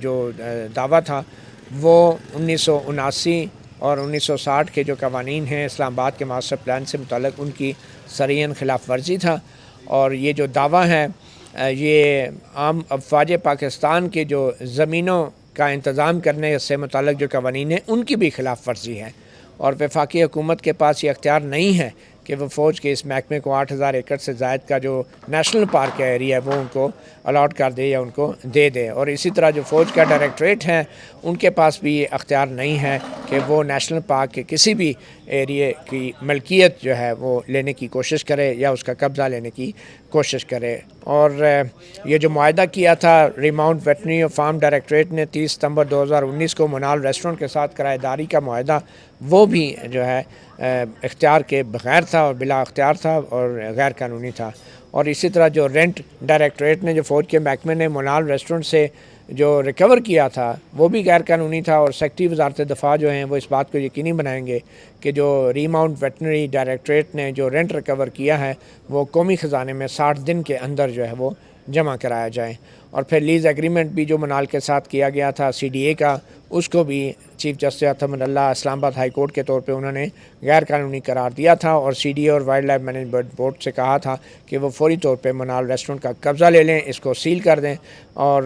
جو دعویٰ تھا وہ 1979 اور 1960 کے جو قوانین ہیں اسلام آباد کے ماسٹر پلان سے متعلق ان کی سرین خلاف ورزی تھا. اور یہ جو دعویٰ ہے یہ عام افواج پاکستان کے جو زمینوں کا انتظام کرنے سے متعلق جو قوانین ہیں ان کی بھی خلاف ورزی ہے. اور وفاقی حکومت کے پاس یہ اختیار نہیں ہے کہ وہ فوج کے اس محکمے کو 8000 ایکڑ سے زائد کا جو نیشنل پارک کا ایریا ہے وہ ان کو الاٹ کر دے یا ان کو دے دے. اور اسی طرح جو فوج کا ڈائریکٹریٹ ہے ان کے پاس بھی یہ اختیار نہیں ہے کہ وہ نیشنل پارک کے کسی بھی ایریے کی ملکیت جو ہے وہ لینے کی کوشش کرے یا اس کا قبضہ لینے کی کوشش کرے. اور یہ جو معاہدہ کیا تھا ریماؤنٹ ویٹنری اور فارم ڈائریکٹریٹ نے 30 ستمبر 2019 کو منال ریسٹورنٹ کے ساتھ کرایہ داری کا معاہدہ، وہ بھی جو ہے اختیار کے بغیر تھا اور بلا اختیار تھا اور غیر قانونی تھا. اور اسی طرح جو رینٹ ڈائریکٹریٹ نے جو فوج کے محکمے نے منال ریسٹورنٹ سے جو ریکور کیا تھا وہ بھی غیر قانونی تھا. اور سیکٹری وزارت دفاع جو ہیں وہ اس بات کو یقینی بنائیں گے کہ جو ریماؤنٹ ویٹنری ڈائریکٹریٹ نے جو رینٹ ریکور کیا ہے وہ قومی خزانے میں 60 دن کے اندر جو ہے وہ جمع کرایا جائے. اور پھر لیز ایگریمنٹ بھی جو منال کے ساتھ کیا گیا تھا CDA کا, اس کو بھی چیف جسٹس اطہر اللہ اسلام آباد ہائی کورٹ کے طور پہ انہوں نے غیر قانونی قرار دیا تھا, اور CDA اور وائلڈ لائف مینجمنٹ بورڈ سے کہا تھا کہ وہ فوری طور پہ منال ریسٹورنٹ کا قبضہ لے لیں, اس کو سیل کر دیں, اور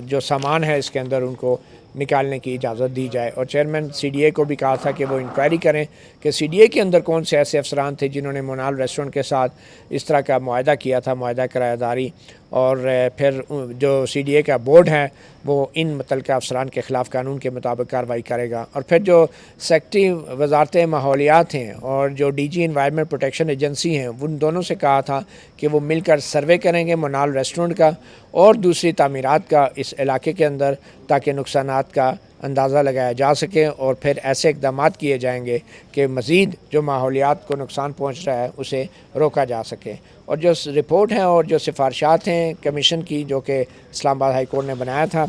جو سامان ہے اس کے اندر ان کو نکالنے کی اجازت دی جائے. اور چیئرمین CDA کو بھی کہا تھا کہ وہ انکوائری کریں کہ CDA کے اندر کون سے ایسے افسران تھے جنہوں نے منال ریسٹورنٹ کے ساتھ اس طرح کا معاہدہ کیا تھا, معاہدہ کرایہ داری, اور پھر جو CDA کا بورڈ ہے وہ ان متعلقہ افسران کے خلاف قانون کے مطابق کارروائی کرے گا. اور پھر جو سیکٹری وزارت ماحولیات ہیں اور جو DG انوائرمنٹ پروٹیکشن ایجنسی ہیں, ان دونوں سے کہا تھا کہ وہ مل کر سروے کریں گے منال ریسٹورنٹ کا اور دوسری تعمیرات کا اس علاقے کے اندر, تاکہ نقصانات کا اندازہ لگایا جا سکے اور پھر ایسے اقدامات کیے جائیں گے کہ مزید جو ماحولیات کو نقصان پہنچ رہا ہے اسے روکا جا سکے. اور جو رپورٹ ہیں اور جو سفارشات ہیں کمیشن کی جو کہ اسلام آباد ہائی کورٹ نے بنایا تھا,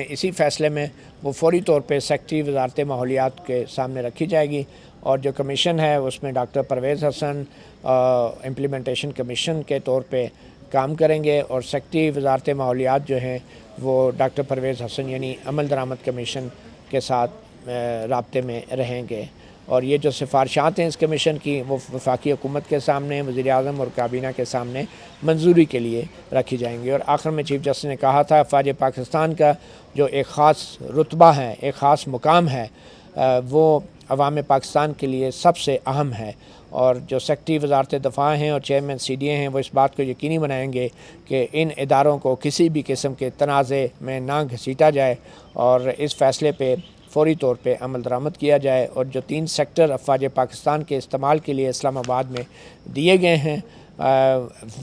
اسی فیصلے میں وہ فوری طور پہ سیکٹری وزارت ماحولیات کے سامنے رکھی جائے گی. اور جو کمیشن ہے اس میں ڈاکٹر پرویز حسن امپلیمنٹیشن کمیشن کے طور پہ کام کریں گے, اور سیکٹری وزارت ماحولیات جو ہیں وہ ڈاکٹر پرویز حسن یعنی عمل درآمد کمیشن کے ساتھ رابطے میں رہیں گے. اور یہ جو سفارشات ہیں اس کمیشن کی وہ وفاقی حکومت کے سامنے, وزیر اعظم اور کابینہ کے سامنے منظوری کے لیے رکھی جائیں گی. اور آخر میں چیف جسٹس نے کہا تھا افواج پاکستان کا جو ایک خاص رتبہ ہے, ایک خاص مقام ہے, وہ عوام پاکستان کے لیے سب سے اہم ہے. اور جو سیکٹری وزارت دفاع ہیں اور چیئرمین CDA ہیں وہ اس بات کو یقینی بنائیں گے کہ ان اداروں کو کسی بھی قسم کے تنازع میں نہ گھسیٹا جائے اور اس فیصلے پہ فوری طور پہ عمل درآمد کیا جائے. اور جو 3 سیکٹر افواج پاکستان کے استعمال کے لیے اسلام آباد میں دیے گئے ہیں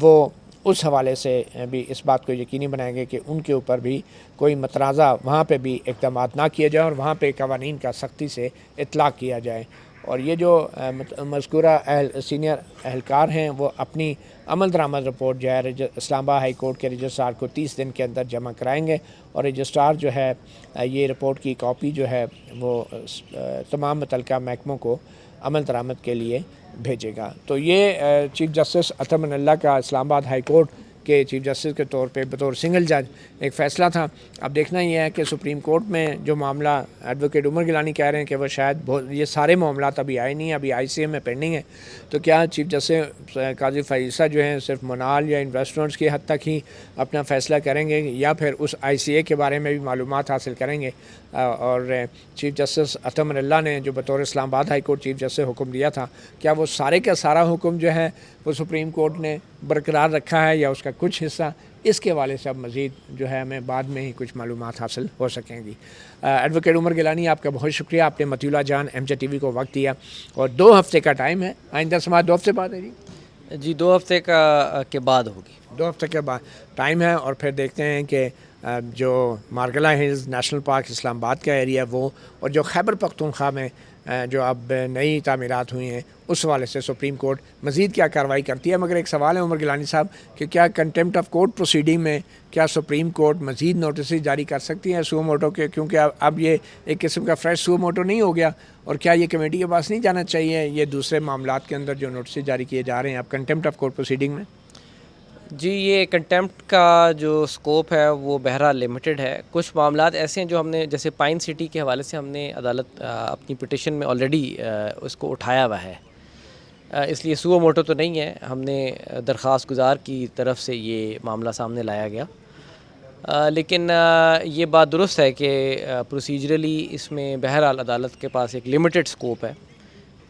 وہ اس حوالے سے بھی اس بات کو یقینی بنائیں گے کہ ان کے اوپر بھی کوئی متنازع وہاں پہ بھی اقدامات نہ کیے جائیں اور وہاں پہ قوانین کا سختی سے اطلاق کیا جائے. اور یہ جو مذکورہ سینئر اہلکار ہیں وہ اپنی عمل درآمد رپورٹ جو ہے اسلام آباد ہائی کورٹ کے رجسٹرار کو 30 دن کے اندر جمع کرائیں گے, اور رجسٹرار جو ہے یہ رپورٹ کی کاپی جو ہے وہ تمام متعلقہ محکموں کو عمل درآمد کے لیے بھیجے گا. تو یہ چیف جسٹس اطہر اللہ کا اسلام آباد ہائی کورٹ کے چیف جسٹس کے طور پہ بطور سنگل جج ایک فیصلہ تھا. اب دیکھنا یہ ہے کہ سپریم کورٹ میں جو معاملہ ایڈوکیٹ عمر گیلانی کہہ رہے ہیں کہ وہ شاید یہ سارے معاملات ابھی آئے نہیں ہیں, ابھی ICM میں پینڈنگ ہے, تو کیا چیف جسٹس قاضی فائزہ جو ہیں صرف منال یا ان ریسٹورنٹس کی حد تک ہی اپنا فیصلہ کریں گے یا پھر اس ICA کے بارے میں بھی معلومات حاصل کریں گے. اور چیف جسٹس اطہر اللہ نے جو بطور اسلام آباد ہائی کورٹ چیف جسٹس حکم دیا تھا, کیا وہ سارے کا سارا حکم جو ہے وہ سپریم کورٹ نے برقرار رکھا ہے یا اس کا کچھ حصہ, اس کے حوالے سے اب مزید جو ہے ہمیں بعد میں ہی کچھ معلومات حاصل ہو سکیں گی. ایڈوکیٹ عمر گیلانی آپ کا بہت شکریہ, آپ نے مطیولہ جان MJ TV کو وقت دیا, اور 2 ہفتے کا ٹائم ہے, آئندہ سماعت 2 ہفتے بعد ہے جی 2 ہفتے کے بعد ہوگی, 2 ہفتے کے بعد ٹائم ہے. اور پھر دیکھتے ہیں کہ جو مارگلہ ہلز نیشنل پارک اسلام آباد کا ایریا وہ, اور جو خیبر پختونخوا میں جو اب نئی تعمیرات ہوئی ہیں اس حوالے سے سپریم کورٹ مزید کیا کارروائی کرتی ہے. مگر ایک سوال ہے عمر گیلانی صاحب کہ کیا کنٹیمپٹ آف کورٹ پروسیڈنگ میں کیا سپریم کورٹ مزید نوٹسز جاری کر سکتی ہیں سو موٹو کے, کیونکہ اب یہ ایک قسم کا فریش سو موٹو نہیں ہو گیا, اور کیا یہ کمیٹی کے پاس نہیں جانا چاہیے یہ دوسرے معاملات کے اندر جو نوٹسز جاری کیے جا رہے ہیں اب کنٹیمپٹ آف کورٹ پروسیڈنگ میں؟ جی یہ کنٹیمپٹ کا جو سکوپ ہے وہ بہرحال لمیٹڈ ہے. کچھ معاملات ایسے ہیں جو ہم نے جیسے پائن سٹی کے حوالے سے ہم نے عدالت اپنی پٹیشن میں آلریڈی اس کو اٹھایا ہوا ہے, اس لیے سو موٹو تو نہیں ہے, ہم نے درخواست گزار کی طرف سے یہ معاملہ سامنے لایا گیا. لیکن یہ بات درست ہے کہ پروسیجرلی اس میں بہرحال عدالت کے پاس ایک لمیٹڈ سکوپ ہے,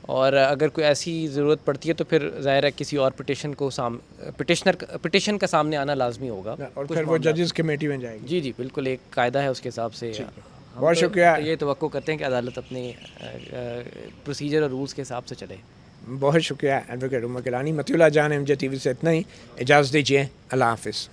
اور اگر کوئی ایسی ضرورت پڑتی ہے تو پھر ظاہر ہے کسی اور پٹیشن کا سامنے آنا لازمی ہوگا, اور پھر وہ ججز کمیٹی میں جائے گی. جی جی بالکل ایک قاعدہ ہے اس کے حساب سے. بہت شکریہ. یہ توقع کرتے ہیں کہ عدالت اپنے پروسیجر اور رولز کے حساب سے چلے. بہت شکریہ ایڈوکیٹ عمر گیلانی. مطیولہ جان MJ TV سے اتنا ہی, اجازت دیجیے, اللہ حافظ.